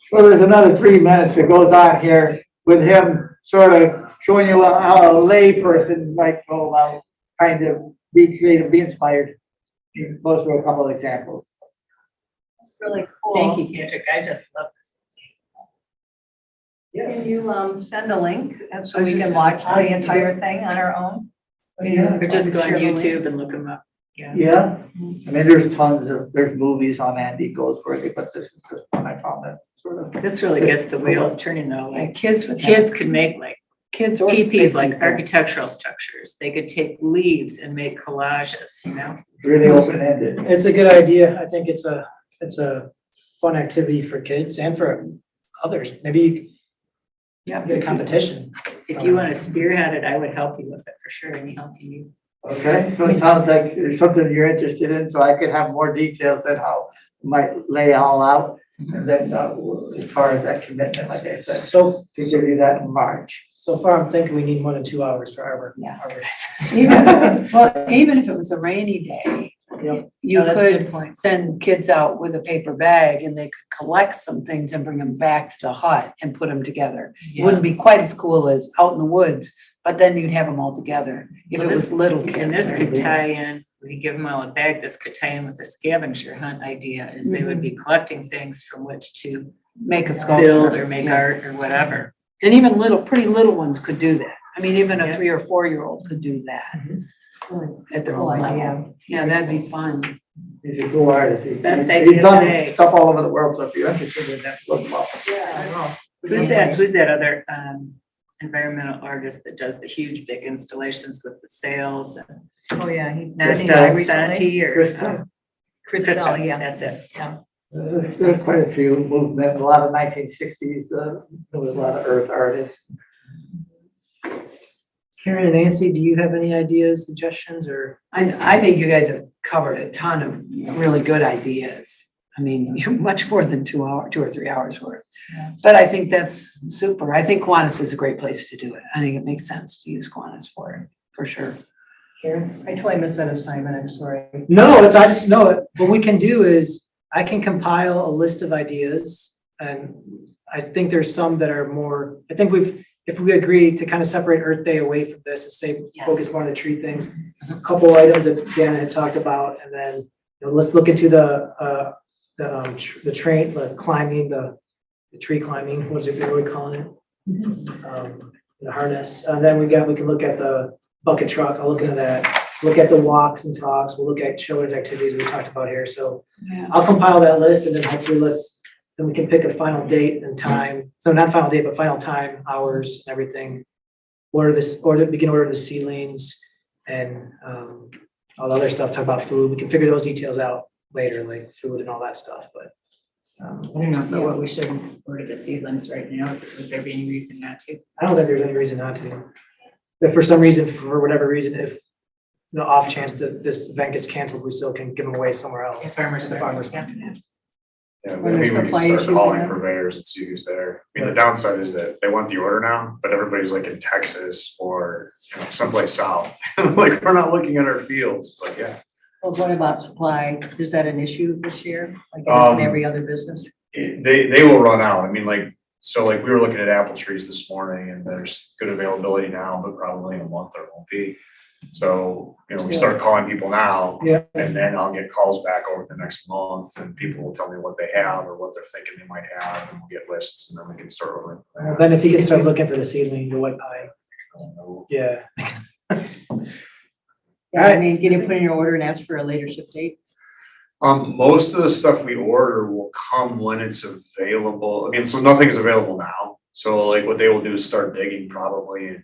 So there's another 3 minutes that goes on here with him sort of showing you how a lay person might go about trying to be creative, be inspired. He goes through a couple of examples. It's really cool. Thank you, Kendrick. I just love Can you send a link and so we can watch the entire thing on our own? this. Or just go on Share the link. YouTube and look them up. Yeah. Yeah, I mean, there's movies on Andy Goldsworthy, but this is just one I found that sort of. This really gets the wheels turning though. Like Like kids with. kids could make like Kids or. TPs, big like people. architectural structures. They could take leaves and make collages, you know? Really open-ended. It's a good idea. I think it's a fun activity for kids and for others. Maybe Yeah. a competition. If you want to spearhead it, I would help you with it for sure. Any help you need. Okay, so it sounds like there's something you're interested in, so I could have more details on how you might lay all out. And then, as far as that commitment, like I said, So, to give you that in March. so far, I'm thinking we need more than 2 hours for Arbor. Yeah. Arbor Day. Even if it was a rainy day, Yep. you Oh, that's a could good point. send kids out with a paper bag and they could collect some things and bring them back to the hut and put them together. It wouldn't be quite as cool as out in the woods, but then you'd have them all together if Well, it was little And this kids. could tie in, we could give them all a bag, this could tie in with the scavenger hunt idea, is they would be collecting things from which to Make a build sculpture. or make Yeah. art or whatever. And even pretty little ones could do that. I mean, even a Yeah. 3 or 4-year-old could do that at their Cool own idea. level. Yeah, that'd be fun. He's a cool artist. Best He's idea done today. stuff all over the world, so if you're interested in that, look him up. Who's that other environmental artist that does the huge big installations with the sails and Oh, yeah. Krista Santi or Krista. Crystal, yeah. that's it. There's quite a few movements, a lot of 1960s, there was a lot of earth artists. Karen and Nancy, do you have any ideas, suggestions, or? I think you guys have covered a ton of really good ideas. I mean, you're much more than 2 or 3 hours worth. But I think that's super. I think Kiwanis is a great place to do it. I think it makes sense to use Kiwanis for it, for sure. Karen, I totally missed that assignment. I'm sorry. No, I just know it. What we can do is I can compile a list of ideas, and I think there's some that are more, I think if we agree to kind of separate Earth Day away from this and say, focus more on the tree things, a couple items that Dan had talked about, and then, let's look into the climbing, the tree climbing, what are we calling it? The harness, and then we can look at the bucket truck, I'll look into that, look at the walks and talks, we'll look at children's activities we talked about here, so Yeah. I'll compile that list and then hopefully then we can pick a final date and time, so not final date, but final time, hours and everything. We can order the ceilings and all the other stuff, talk about food, we can figure those details out later, like food and all that stuff, but. I don't know, but what we shouldn't order the seedlings right now, would there be any reason not to? I don't think there's any reason not to. If for some reason, for whatever reason, if the off chance that this event gets canceled, we still can give them away somewhere else. The farmers The farmers market, market. Yeah, When maybe there's we can supply start issues calling again. purveyors and see who's there. I mean, the downside is that they want the order now, but everybody's like in Texas or someplace south. Like, we're not looking at our fields, but yeah. Well, what about supply? Is that an issue this year? Like it is in every other business? They will run out. I mean, we were looking at apple trees this morning and there's good availability now, but probably in a month there won't be. So, we start calling people now. Yeah. And then I'll get calls back over the next month and people will tell me what they have or what they're thinking they might have, and we'll get lists and then we can start ordering. Then if you can start looking for the seedling, the white pine, yeah. Yeah, I mean, can you put in your order and ask for a later ship date? Most of the stuff we order will come when it's available. I mean, so nothing is available now. So like what they will do is start digging probably in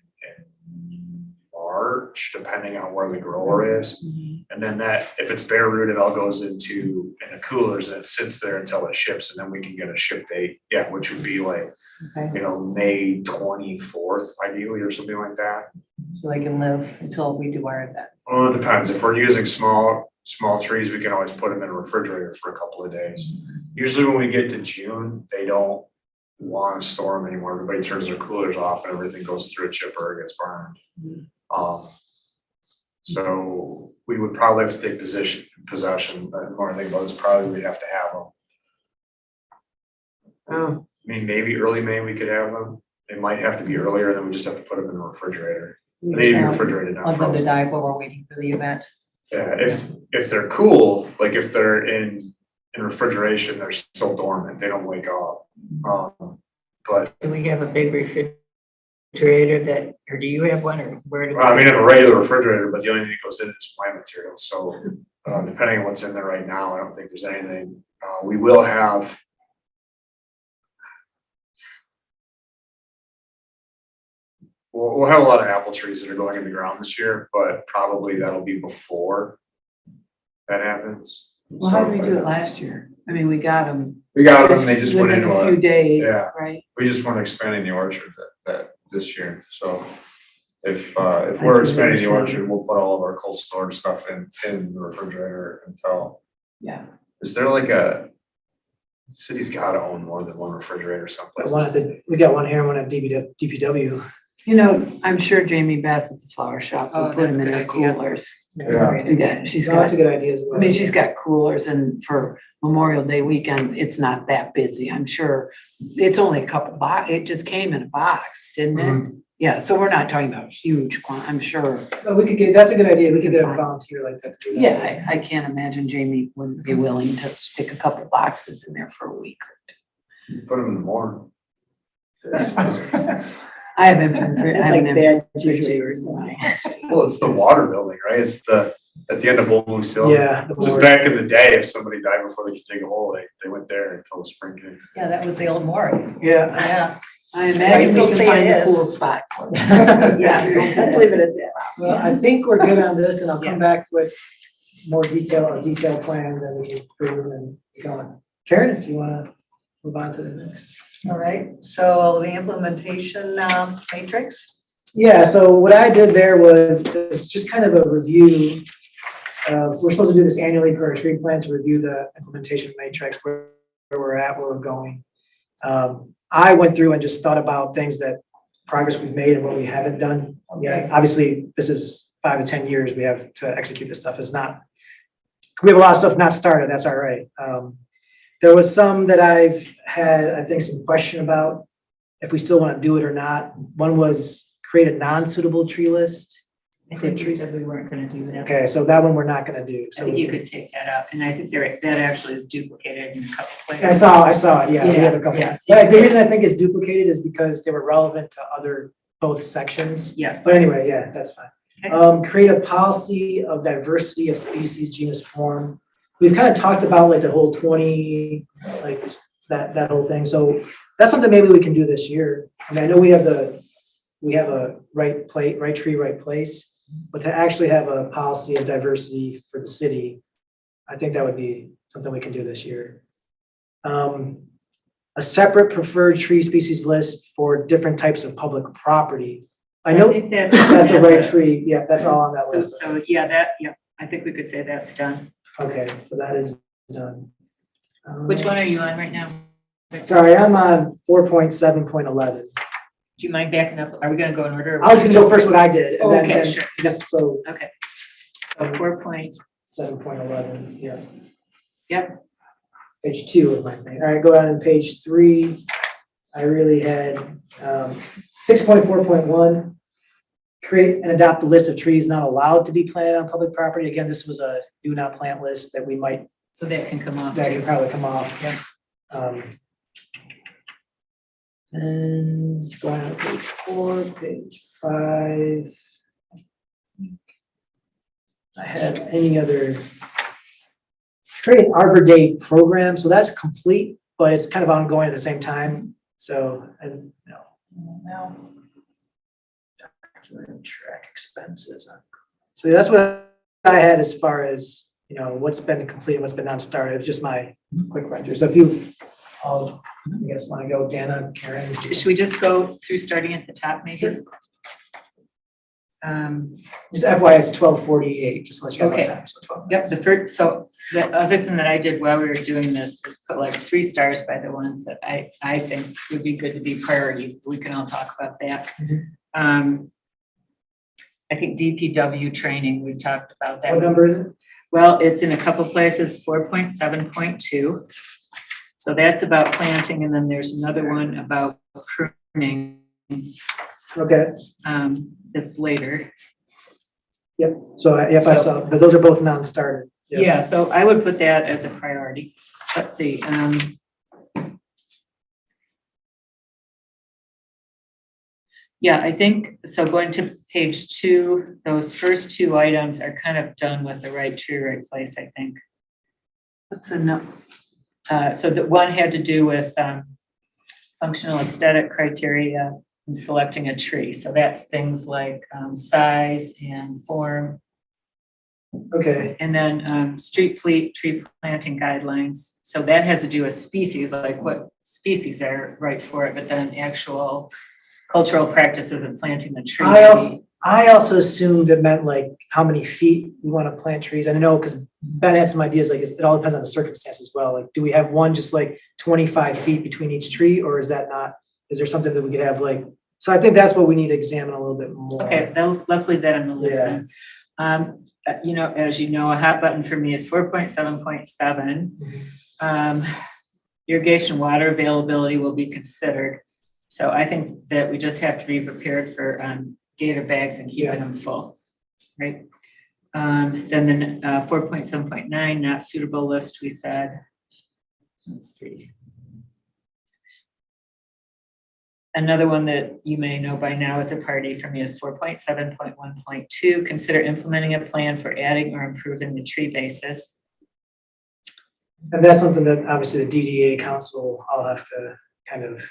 March, depending on where the grower is. And then if it's bare rooted, all goes into the coolers and it sits there until it ships, and then we can get a ship date. Yeah, which would be like, Okay, May 24th ideally or something like that. so they can live until we do our event. Well, it depends. If we're using small trees, we can always put them in a refrigerator for a couple of days. Usually when we get to June, they don't want to store them anymore. Everybody turns their coolers off and everything goes through a chipper, it gets burned. So we would probably have to take possession, but the more thing about it is probably we'd have to have them. mean, maybe early May we could have them. It might have to be earlier, then we just have to put them in the refrigerator. They need to be refrigerated, not Want them to frozen. die while we're waiting for the event. Yeah, if they're cool, like if they're in refrigeration, they're still dormant, they don't wake up. But Do we have a big refrigerator that, or do you have one, or where do we? I mean, I have a regular refrigerator, but the only thing that goes in is plant material, so depending on what's in there right now, I don't think there's anything. We will have. We'll have a lot of apple trees that are going in the ground this year, but probably that'll be before that happens. Well, how did we do it last year? I mean, we got them. We got them, they just went within into a few days, yeah. right? We just weren't expanding the orchard that this year, so if we're expanding the orchard, we'll put all of our cold storage stuff in the refrigerator until. Yeah. Is there like the city's gotta own more than one refrigerator someplace? We got one here and one at DPW. You know, I'm sure Jamie Beth at the flower shop Oh, will put that's them in a her good idea. coolers. That's a Yeah. great We idea. got, she's That's got, a good idea as well. I mean, she's got coolers, and for Memorial Day weekend, it's not that busy. I'm sure it's only a couple it just came in a box, didn't it? Yeah, so we're not talking about huge I'm sure. No, we could get, that's a good idea. We could get a volunteer like that to do that. Yeah, I can't imagine Jamie wouldn't be willing to stick a couple boxes in there for a week. Put them in the morning. I haven't been, I It's haven't like been. bad juju or something. Well, it's the water building, right? It's at the end of Bull Moose Hill. Yeah. the Just board. back in the day, if somebody died before they could dig a hole, they went there until the spring came. Yeah, that was the old morgue. Yeah. Yeah. I imagine we still can say find it a is. cool spot. for it. Yeah, let's leave it at that. Well, I think we're good on this, and I'll come back with more detail, a detailed plan that we can approve and go on. Karen, if you wanna move on to the next. All right, so the implementation matrix. Yeah, so what I did there was, it's just kind of a review. We're supposed to do this annually for our tree plan to review the implementation matrix, where we're at, where we're going. I went through and just thought about things that progress we've made and what we haven't done. Yeah, obviously, this is 5 to 10 years we have to execute this stuff. We have a lot of stuff not started, that's all right. There was some that I've had, I think, some question about if we still want to do it or not. One was create a non-suitable tree list. I think we said we weren't gonna do that. Okay, so that one we're not gonna do. I So think you could take that out, and I think that actually is duplicated in a couple places. I saw it, yeah, we have a couple. Yeah. But the reason I think it's duplicated is because they were relevant to both sections. Yes. But anyway, yeah, that's fine. Okay. Create a policy of diversity of species, genus, form. We've kind of talked about like the whole 20, like that whole thing. So that's something maybe we can do this year. I mean, I know we have a right tree, right place, but to actually have a policy of diversity for the city, I think that would be something we can do this year. A separate preferred tree species list for different types of public property. I know think that's the right tree. Yeah, that's all on that So, list. I think we could say that's done. Okay, so that is done. Which one are you on right now? Sorry, I'm on 4.7.11. Do you mind backing up? Are we gonna go in order? I was gonna go first what I did. and then- Okay, then sure. Just so Okay. So 4 7.11, yeah. Yep. Page 2 of my thing. All right, go down to page 3. I really had 6.4.1. Create and adopt a list of trees not allowed to be planted on public property. Again, this was a do not plant list that we might, So that can come off. that too. could probably come off. Yeah. And going on to page 4, page 5. I have any other, create an Arbor Day program, so that's complete, but it's kind of ongoing at the same time, so, and, No. document track expenses. So that's what I had as far as, what's been completed, what's been not started, it was just my quick run through, so if you, I guess, want to go, Dana, Karen? Should we just go through starting at the top maybe? Sure. Just FYI, it's 12:48, just to let you guys know Okay. time, so 12. Yep, so the other thing that I did while we were doing this is put like 3 stars by the ones that I think would be good to be priorities. We can all talk about that. Mhm. I think DPW training, we talked about that. What number is it? Well, it's in a couple places, 4.7.2. So that's about planting, and then there's another one about pruning, Okay, that's later. so, yep, I saw, but those are both non-starter. Yep. Yeah, so I would put that as a priority. Let's see, yeah, I think, so going to page 2, those first 2 items are kind of done with the right tree, right place, I think. What's enough? So the one had to do with functional aesthetic criteria in selecting a tree. So that's things like size and form. Okay, And then tree planting guidelines. So that has to do with species, like what species are right for it, but then actual cultural practices of planting the tree. I also assumed it meant like how many feet we want to plant trees. I know, because Ben had some ideas, like it all depends on the circumstance as well. Like, do we have one just like 25 feet between each tree, or is that not, is there something that we could have like, so I think that's what we need to examine a little bit more. Okay, let's leave that on the list then. You know, as you know, a hot button for me is 4.7.7. Irrigation water availability will be considered. So I think that we just have to be prepared for gator bags and keeping them full, right? Then the 4.7.9, not suitable list, we said. Let's see. Another one that you may know by now as a party from me is 4.7.1.2, consider implementing a plan for adding or improving the tree basis. And that's something that obviously the DDA council, I'll have to kind of.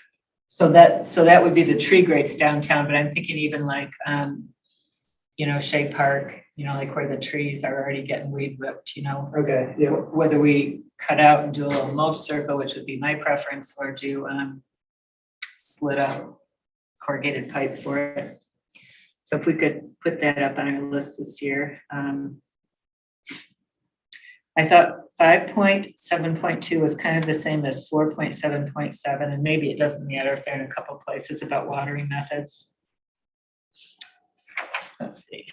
So that would be the tree grades downtown, but I'm thinking even like, you know, Shea Park, you know, like where the trees are already getting weed whipped, you know. Okay, yeah. Whether we cut out and do a little mulch circle, which would be my preference, or do slit up corrugated pipe for it. So if we could put that up on our list this year. I thought 5.7.2 was kind of the same as 4.7.7, and maybe it doesn't matter if they're in a couple places about watering methods. Let's see.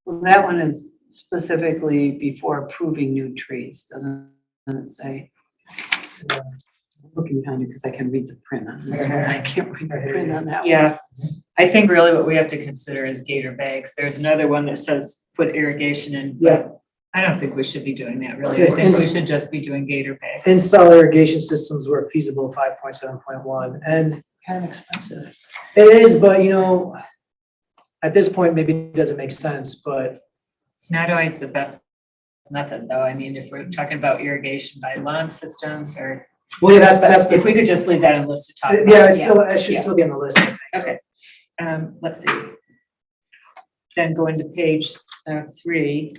Well, that one is specifically before approving new trees, doesn't it say? I'm looking behind you because I can read the print on this one. I can't read the print on that one. Yeah, I think really what we have to consider is gator bags. There's another one that says put irrigation in. Yeah. I don't think we should be doing that really. I So think we should just be doing gator bags. Install irrigation systems where feasible, 5.7.1, and Kind of expensive. it is, but you know, at this point, maybe it doesn't make sense, but It's not always the best method though. I mean, if we're talking about irrigation by lawn systems or. well, yeah, that's If we could just leave that on the list to talk about. yeah, it's still, it should yeah. still be on the list, I think. Okay, let's see. Then going to page 3.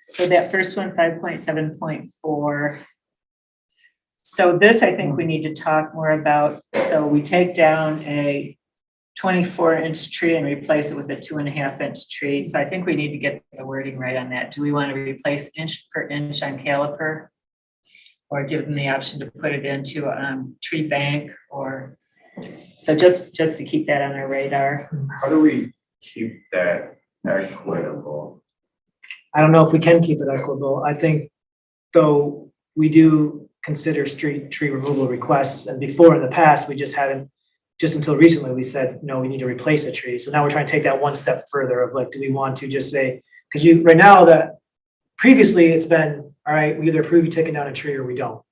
So that first one, 5.7.4. So this, I think we need to talk more about. So we take down a 24-inch tree and replace it with a 2.5-inch tree. So I think we need to get the wording right on that. Do we want to replace inch per inch on caliper? Or give them the option to put it into a tree bank, or, so just to keep that on our radar. How do we keep that equitable? I don't know if we can keep it equitable. I think, though, we do consider street tree removal requests, and before in the past, we just haven't, just until recently, we said, no, we need to replace a tree. So now we're trying to take that one step further of like, do we want to just say, because right now that previously it's been, all right, we either approve you taking down a tree or we don't.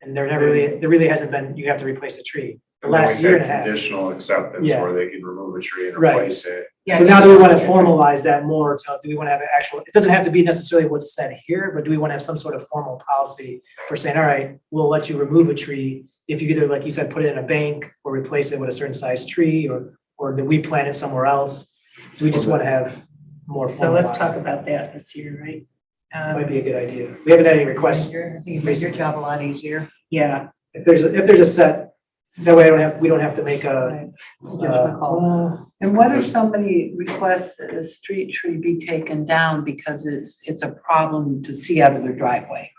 And there really hasn't been, you have to replace a tree. The last year and a half. Conditional acceptance Yeah. where they can remove a tree and Right. replace it. Yeah, So now do we want to formalize that more? So do we want to have an actual, it doesn't have to be necessarily what's said here, but do we want to have some sort of formal policy for saying, all right, we'll let you remove a tree if you either, like you said, put it in a bank or replace it with a certain size tree, or that we plant it somewhere else? Do we just want to have more So formalized? let's talk about that this year, right? Might be a good idea. We haven't had any requests. I think it makes your job a lot easier. Yeah, If there's a set, that way we don't have to make a, Judgment call. And what if somebody requests that a street tree be taken down because it's a problem to see out of their driveway?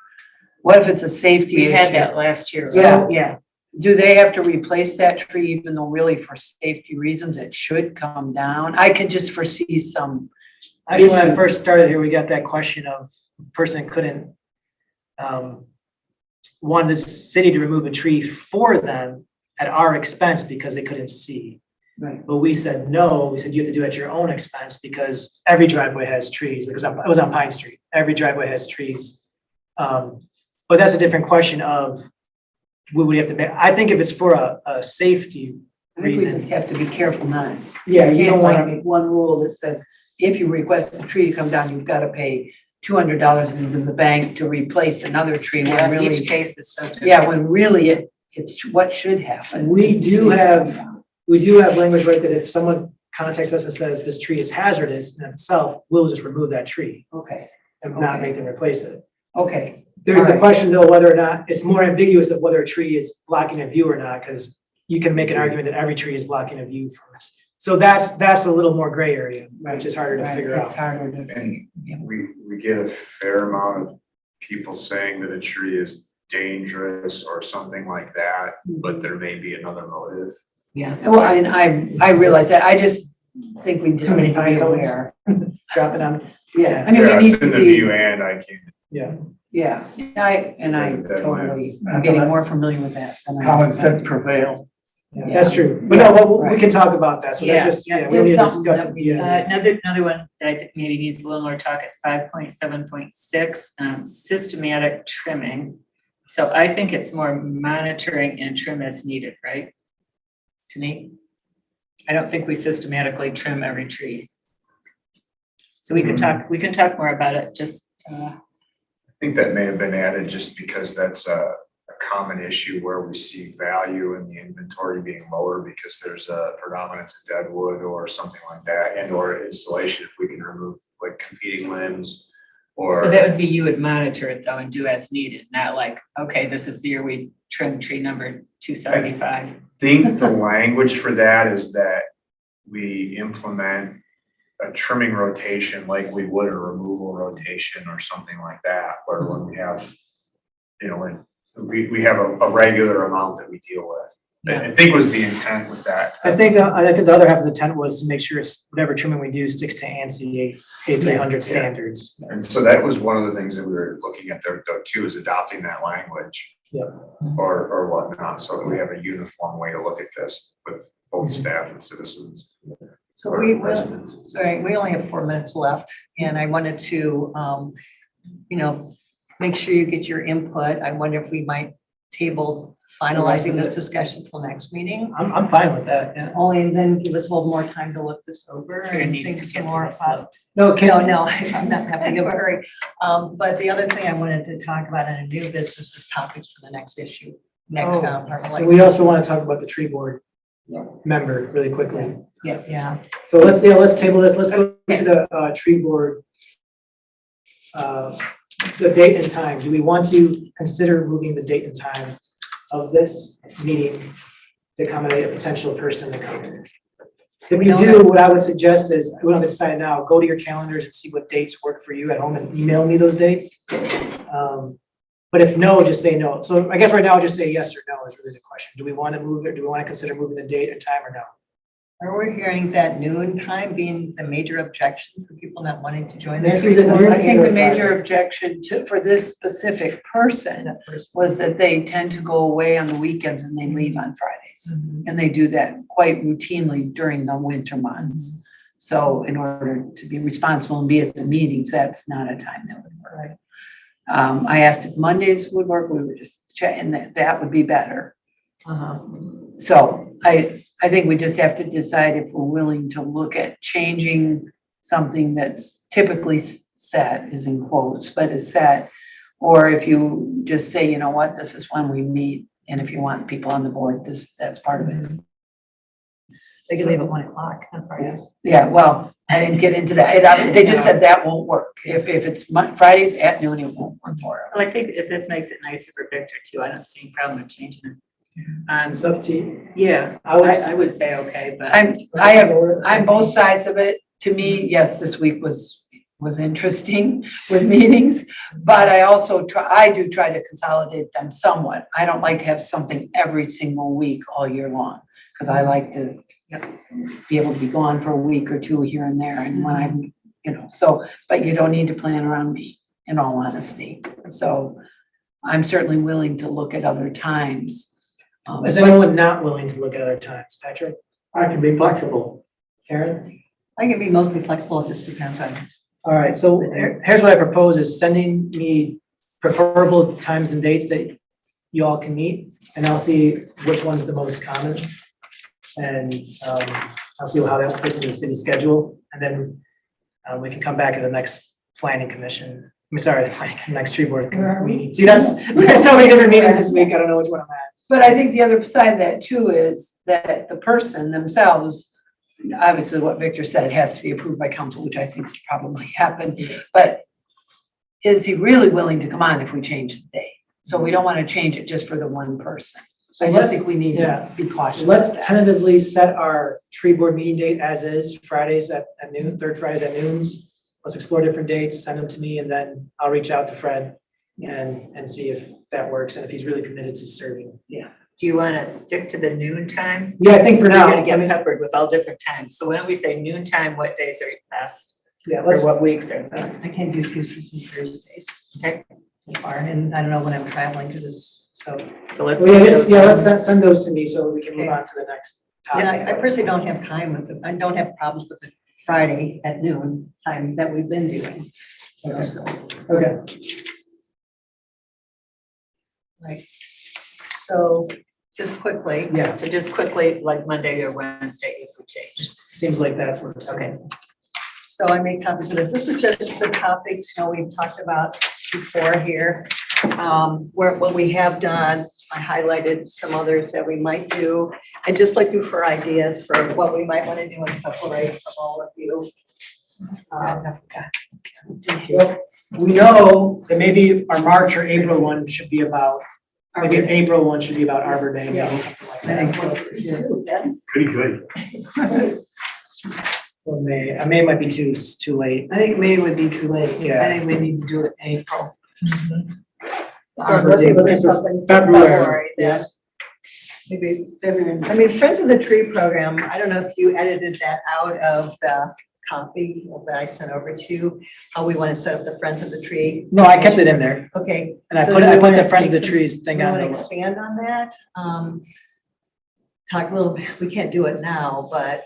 What if it's a safety we had issue? that last year. Yeah. Yeah, Do they have to replace that tree even though really for safety reasons it should come down? I could just foresee some. actually, when I first started here, we got that question of person couldn't, wanted the city to remove a tree for them at our expense because they couldn't see. Right. But we said, no, we said, you have to do it at your own expense because every driveway has trees. It was on Pine Street. Every driveway has trees. But that's a different question of, would we have to make, I think if it's for a safety I think we reason. just have to be careful not. Yeah, You you don't can't like wanna, make one rule that says, if you request a tree to come down, you've got to pay $200 into the bank to replace another tree when Yeah, really, each case is so different. yeah, when really it's what should happen. we do have language right that if someone contacts us and says this tree is hazardous in itself, we'll just remove that tree Okay, and not make them replace it. okay. There's a Alright. question though, whether or not, it's more ambiguous of whether a tree is blocking a view or not, because you can make an argument that every tree is blocking a view from us. So that's a little more gray area, which is harder to Right, figure it's out. harder to. And we get a fair amount of people saying that a tree is dangerous or something like that, but there may be another motive. Yes. Well, I realize that, I just think we just need to be aware. Drop it on, Yeah, I mean, Yeah, we it's need in to the be, view and I can. yeah. yeah, I totally, I'm getting more familiar with that than I. Common sense prevail. Yeah, that's true. But no, well, we Right. can talk about that. So Yeah, that's just, yeah, yeah, we need to just something discuss that it. we- Yeah. Another one that I think maybe needs a little more talk is 5.7.6, systematic trimming. So I think it's more monitoring and trim as needed, right? To me, I don't think we systematically trim every tree. So we can talk more about it, just, I think that may have been added just because that's a common issue where we see value in the inventory being lower because there's a predominance of dead wood or something like that, and or installation, if we can remove like competing limbs or. so that would be, you would monitor it though and do as needed, not like, okay, this is the year we trim tree number 275. I think the language for that is that we implement a trimming rotation like we would a removal rotation or something like that, where when we have, when we have a regular amount that we deal with. I think was the intent with that. I think the other half of the intent was to make sure it's whatever trimming we do sticks to ANSI A300 standards. And so that was one of the things that we were looking at there though too, is adopting that language. Yeah. Or whatnot, so that we have a uniform way to look at this with both staff and citizens. So or we, residents. sorry, we only have 4 minutes left, and I wanted to, make sure you get your input. I wonder if we might table finalizing this discussion till next meeting. I'm fine with that, yeah. Only then give us a little more time to look this over Sure, it and needs think to some get more to the about. slopes. No, No, I'm not having a hurry. But the other thing I wanted to talk about in a new business is topics for the next issue, next, And we also want to talk about the tree board member really quickly. yeah. So let's table this. Let's go to the tree board. The date and time. Do we want to consider moving the date and time of this meeting to accommodate a potential person to come in? If you do, what I would suggest is, we don't have to decide now, go to your calendars and see what dates work for you at home and email me those dates. But if no, just say no. So I guess right now, I'll just say yes or no is really the question. Do we want to move it? Do we want to consider moving the date and time or no? Are we hearing that noon time being the major objection for people not wanting to join? the Nancy, tree was it board? noon? I think the major objection for this specific person That person. was that they tend to go away on the weekends and they leave on Fridays. Mhm. And they do that quite routinely during the winter months. So in order to be responsible and be at the meetings, that's not a time that would work. I asked if Mondays would work, we were just chatting that would be better. So I think we just have to decide if we're willing to look at changing something that's typically set, is in quotes, but is set. Or if you just say, you know what, this is when we meet, and if you want people on the board, that's part of it. They can leave at 1 o'clock on Fridays. Yeah, well, I didn't get into that. They just said that won't work. If it's Fridays at noon, it won't work for them. Well, I think if this makes it nicer for Victor too, I don't see any problem with changing it. It's up to you. Yeah, I would, I would say okay, but I'm both sides of it. To me, yes, this week was interesting with meetings, but I also try to consolidate them somewhat. I don't like to have something every single week all year long, because I like to be able to be gone for a week or two here and there, and when I'm, but you don't need to plan around me, in all honesty. So I'm certainly willing to look at other times. Is anyone not willing to look at other times? Patrick, I can be flexible. Karen? I can be mostly flexible, it just depends on. All right, so here's what I propose is sending me preferable times and dates that you all can meet, and I'll see which one's the most common. And I'll see how that fits in the city schedule, and then we can come back to the next planning commission. I'm sorry, next tree board meeting. See, we have so many different meetings this week, I don't know which one I'm at. But I think the other side of that too is that the person themselves, obviously what Victor said, has to be approved by council, which I think probably happened. But is he really willing to come on if we change the day? So we don't want to change it just for the one person. So I just think we need yeah. to be cautious. Let's of that. tentatively set our tree board meeting date as is, Fridays at noon, third Fridays at noons. Let's explore different dates, send them to me, and then I'll reach out to Fred and see if that works and if he's really committed to serving. Do you want to stick to the noon time? Yeah, I think for We're now, gonna I get mean, peppered with all different times. So why don't we say noon time, what days are best? yeah, Or let's, what weeks are best? I can't do Tuesdays and Thursdays Okay, so far, and I don't know when I'm traveling to this, so. so let's. well, do yeah, those let's times. send those to me so we can move Okay. on to the next And topic. I personally don't have time with it, I don't have problems with the Friday at noon time that we've been doing. Okay. So, Okay, right. So just quickly, yeah, So just quickly, like Monday or Wednesday if we change. seems like that's what it's. Okay. so I made copies of this. This is just the topics, we've talked about before here. What we have done, I highlighted some others that we might do, and just looking for ideas for what we might want to do in preparation for all of you. Well, we know that maybe our March or April one should be about, maybe an April one should be about Arbor Day, maybe something like I think that. so. Goody. Or May might be too late. I think May would be too late. Yeah. I think we need to do it in April. So Arbor Day, look at for something for February, that maybe February. I mean, Friends of the Tree program, I don't know if you edited that out of the copy that I sent over to you, how we want to set up the Friends of the Tree. No, I kept it in there, Okay. and I So put do we the wanna Friends of the speak- Trees Do thing you want on to the. expand on that? Talk a little bit, we can't do it now, but,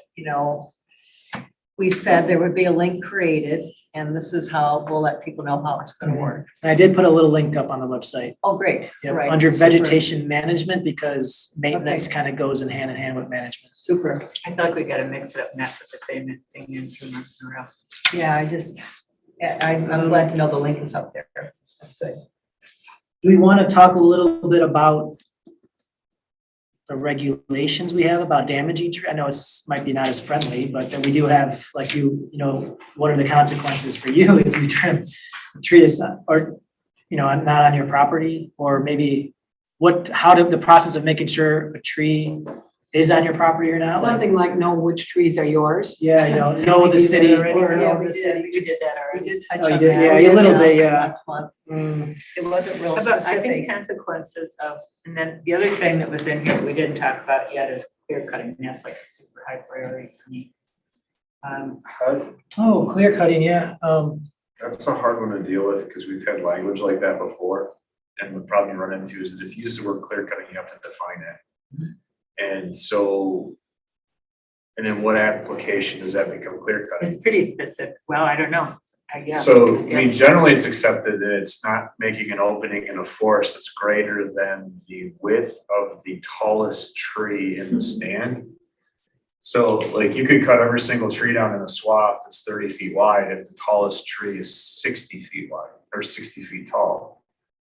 we said there would be a link created, and this is how we'll let people know how it's going to work. And I did put a little link up on the website. Oh, great. Yep, Right. under Super. vegetation management, because maintenance Okay. kind of goes in hand with management. Super. I feel like we gotta mix it up, not put the same thing in 2 months in a row. Yeah, I'm glad to know the link is up there. That's good. Do we want to talk a little bit about the regulations we have about damaging tree? I know might be not as friendly, but then we do have, like what are the consequences for you if you trim a tree that's not, or, not on your property? Or maybe how did the process of making sure a tree is on your property or not? Like, Something like know which trees are yours. yeah, know the city. Or Yeah, know we the did. city. We did that We already. did touch Oh, on you that. did? Yeah, We a did little that bit, yeah. last month. Mm, It wasn't real How about, I think specific. consequences of, and then the other thing that was in here we didn't talk about yet is clear cutting. That's like a super high priority for me. Oh, clear cutting, yeah. That's a hard one to deal with because we've had language like that before. And the problem you run into is that if you use the word clear cutting, you have to define it. And so, and then what application does that become clear cutting? It's pretty specific. Well, I don't know. Yeah. So, I mean, generally it's accepted that it's not making an opening in a forest that's greater than the width of the tallest tree in the stand. So like you could cut every single tree down in a swath that's 30 feet wide if the tallest tree is 60 feet wide or 60 feet tall.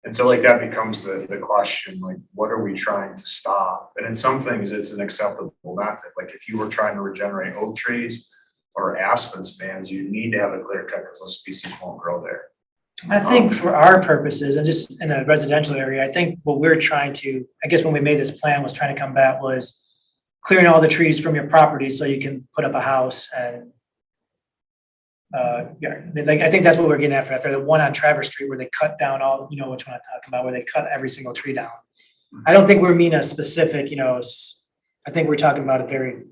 And so like that becomes the question, like, what are we trying to stop? And in some things it's an acceptable method. Like if you were trying to regenerate oak trees or aspen stands, you need to have a clear cut because those species won't grow there. I think for our purposes, and just in a residential area, I think what we're trying to, I guess when we made this plan was trying to combat was clearing all the trees from your property so you can put up a house and I think that's what we're getting after the one on Traverse Street where they cut down all, which one I'm talking about, where they cut every single tree down. I don't think we're mean a specific, I think we're talking about a very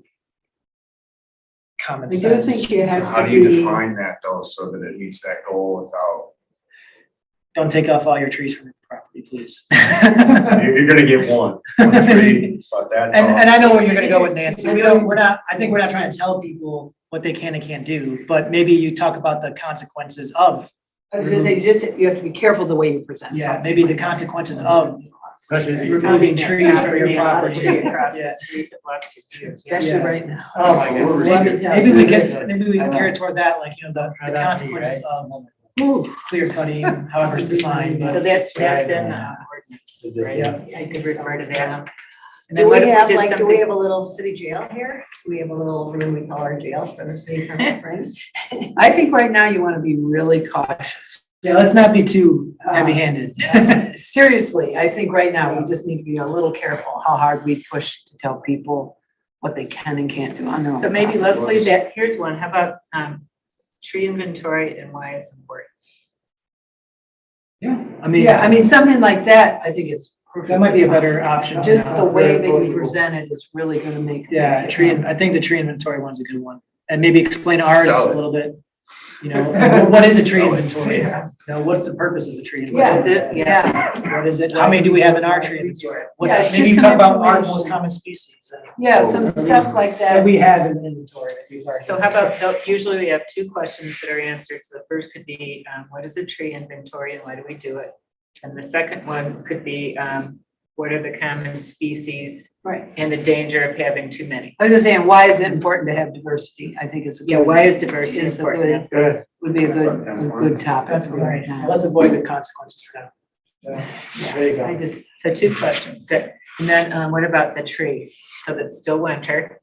common I do sense. think you So have how to do you be, define that though, so that it meets that goal without? Don't take off all your trees from your property, please. You're gonna get one tree about that tall. And I know where you're gonna go with Nancy. I think we're not trying to tell people what they can and can't do, but maybe you talk about the consequences of, I was gonna say, you have to be careful the way you present yeah, something. maybe the consequences of removing trees from your property. Across Yeah. the street that blocks your view. Especially Yeah. right now. Oh my We're goodness. Maybe Maybe we can carry toward that, like, the consequences of clear cutting, however it's defined. So but- that's in the ordinance, right? Yeah. I could refer to that. And Do then what we if have, did like, do we something- have a little city jail here? Do we have a little room we call our jail for the city friends? I think right now you want to be really cautious. Yeah, let's not be too heavy-handed. Seriously, I think right now we just need to be a little careful how hard we push to tell people what they can and can't do on their own. So maybe let's property. leave that, here's one, how about tree inventory and why it's important? Yeah, I mean, Yeah, I mean, something like that, I think it's perfect. that might be a better option. Just the way that you present it is really gonna make. Yeah, I think the tree inventory one's a good one. And maybe explain ours Sell a it. little bit. You know, what is a tree inventory? You know, what's the purpose of the tree Yeah, inventory? Is it? Yeah. What is it? How many do we have in our tree inventory? What's, Yeah, maybe you just talk some about our information. most common species Yeah, some stuff like that that. we have in the inventory that we've already. So how about, usually we have two questions that are answered. So the first could be, what is a tree inventory and why do we do it? And the second one could be, what are the common species Right. and the danger of having too many? I was just saying, why is it important to have diversity? I think it's a. Yeah, good- why is diversity is a important? good- That's good. Would be a good topic. That's for right. right now. Let's avoid the consequences for now. There you I go. just, so two questions, good. And then, what about the tree? So it's still winter.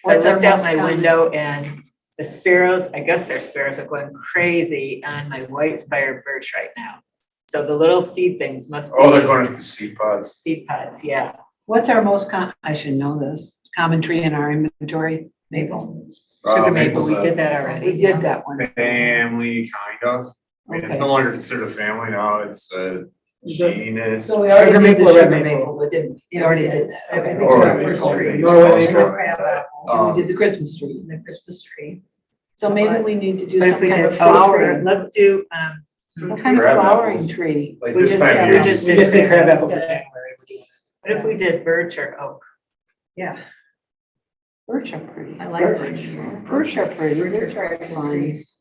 So I What's our looked out most my common- window and the sparrows, I guess their sparrows are going crazy on my white spire birch right now. So the little seed things must be. Oh, they're going to the seed pods. Seed pods, yeah. What's our most I should know this, common tree in our inventory? Maple. Sugar maple, Maple's we a did that already. We did that one. Family, kind of. I mean, it's Okay. no longer considered a family now, it's a genus. So we already Sugar did maple the or red sugar maple? maple, but didn't, we already did that. Okay. Okay. Or Our it's first called tree. things, Norway it's maple. called- Crab apple, And we did the Christmas tree. the Christmas tree. So maybe we need to do But if some we kind did of flower, flower, let's do, some kind of Crab flowering apples. tree. Like We this just- time yeah, of we year. just We just did crab apple for January. We're doing what if we did birch or oak? Yeah, Birch are pretty. I like birch. Birch are pretty. Birch are Fine. trees.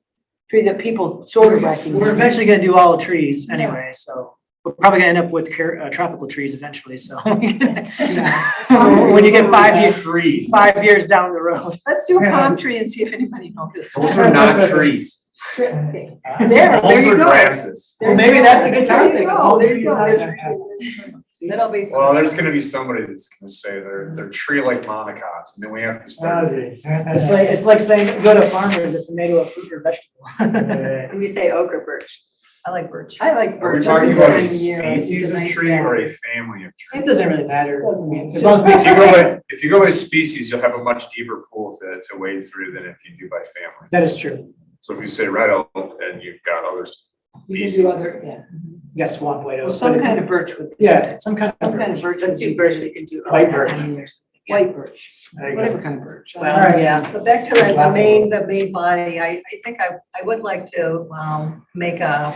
Tree that people sort of it. recognize. We're eventually gonna do all the trees anyway, so we're probably gonna end up with tropical trees eventually, so. When you get 5 years down the road. Let's do a palm tree and see if anybody notices. Those are not trees. There Those you are go. grasses. Well, maybe that's a good time thing. There you go. That'll be. Well, there's gonna be somebody that's gonna say they're tree-like monocots, and then we have to start. It's like saying, go to farmers, it's a tomato, a fruit or vegetable. And we say oak or birch. I like birch. I like Are we birch. talking This about a time of year, it's species a of nice tree or flower. a family of trees? It doesn't really matter. Doesn't matter. As long as If you we. go by, if you go by species, you'll have a much deeper pool to wade through than if you do by family. That is true. So if you say red oak, then you've got others. You can do other, yeah. You got swamp white Well, oak. some kind of birch would. Yeah, some kind of. birch. Let's do birch, we can do. oak. White birch. White birch, There you go. whatever kind of birch. Well, Alright. yeah, So back to the main body, I think I would like to make a,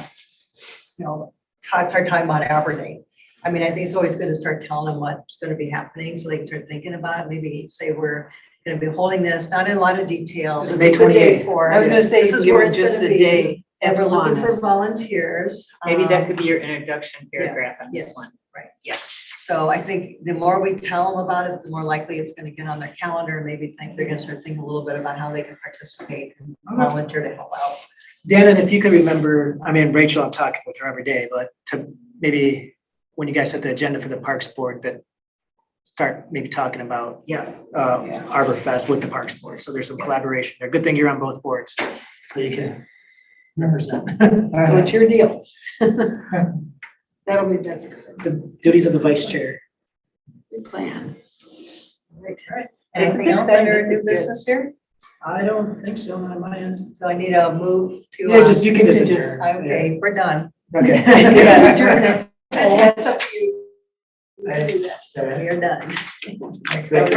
start talking about Aberdeen. I mean, I think it's always good to start telling them what's gonna be happening, so they can start thinking about it, maybe say we're gonna be holding this, not in a lot of detail. This This is May is the day 28th. for I was it. gonna say, This you is give where it it's just gonna a be, day. And we're looking for Honest. volunteers. maybe that could be your introduction paragraph on this yes. one. Right. Yeah. So I think the more we tell them about it, the more likely it's gonna get on their calendar, and maybe they're gonna start thinking a little bit about how they can participate and volunteer to help out. Dan, and if you can remember, I mean, Rachel, I'm talking with her every day, but to maybe when you guys set the agenda for the Parks Board, that start maybe talking about Yes. Arbor Fest with the Parks Board. So there's some collaboration there. Good thing you're on both boards, so you can represent. So it's your deal. That's good. The duties of the vice chair. Good plan. Anything else exciting. under This new is good. business here? I don't think so, not on my end. So I need a move to. Yeah, just, you can just adjourn. Okay, we're done. Okay. Yeah, adjourn. That's up to you. We are done. Thank you.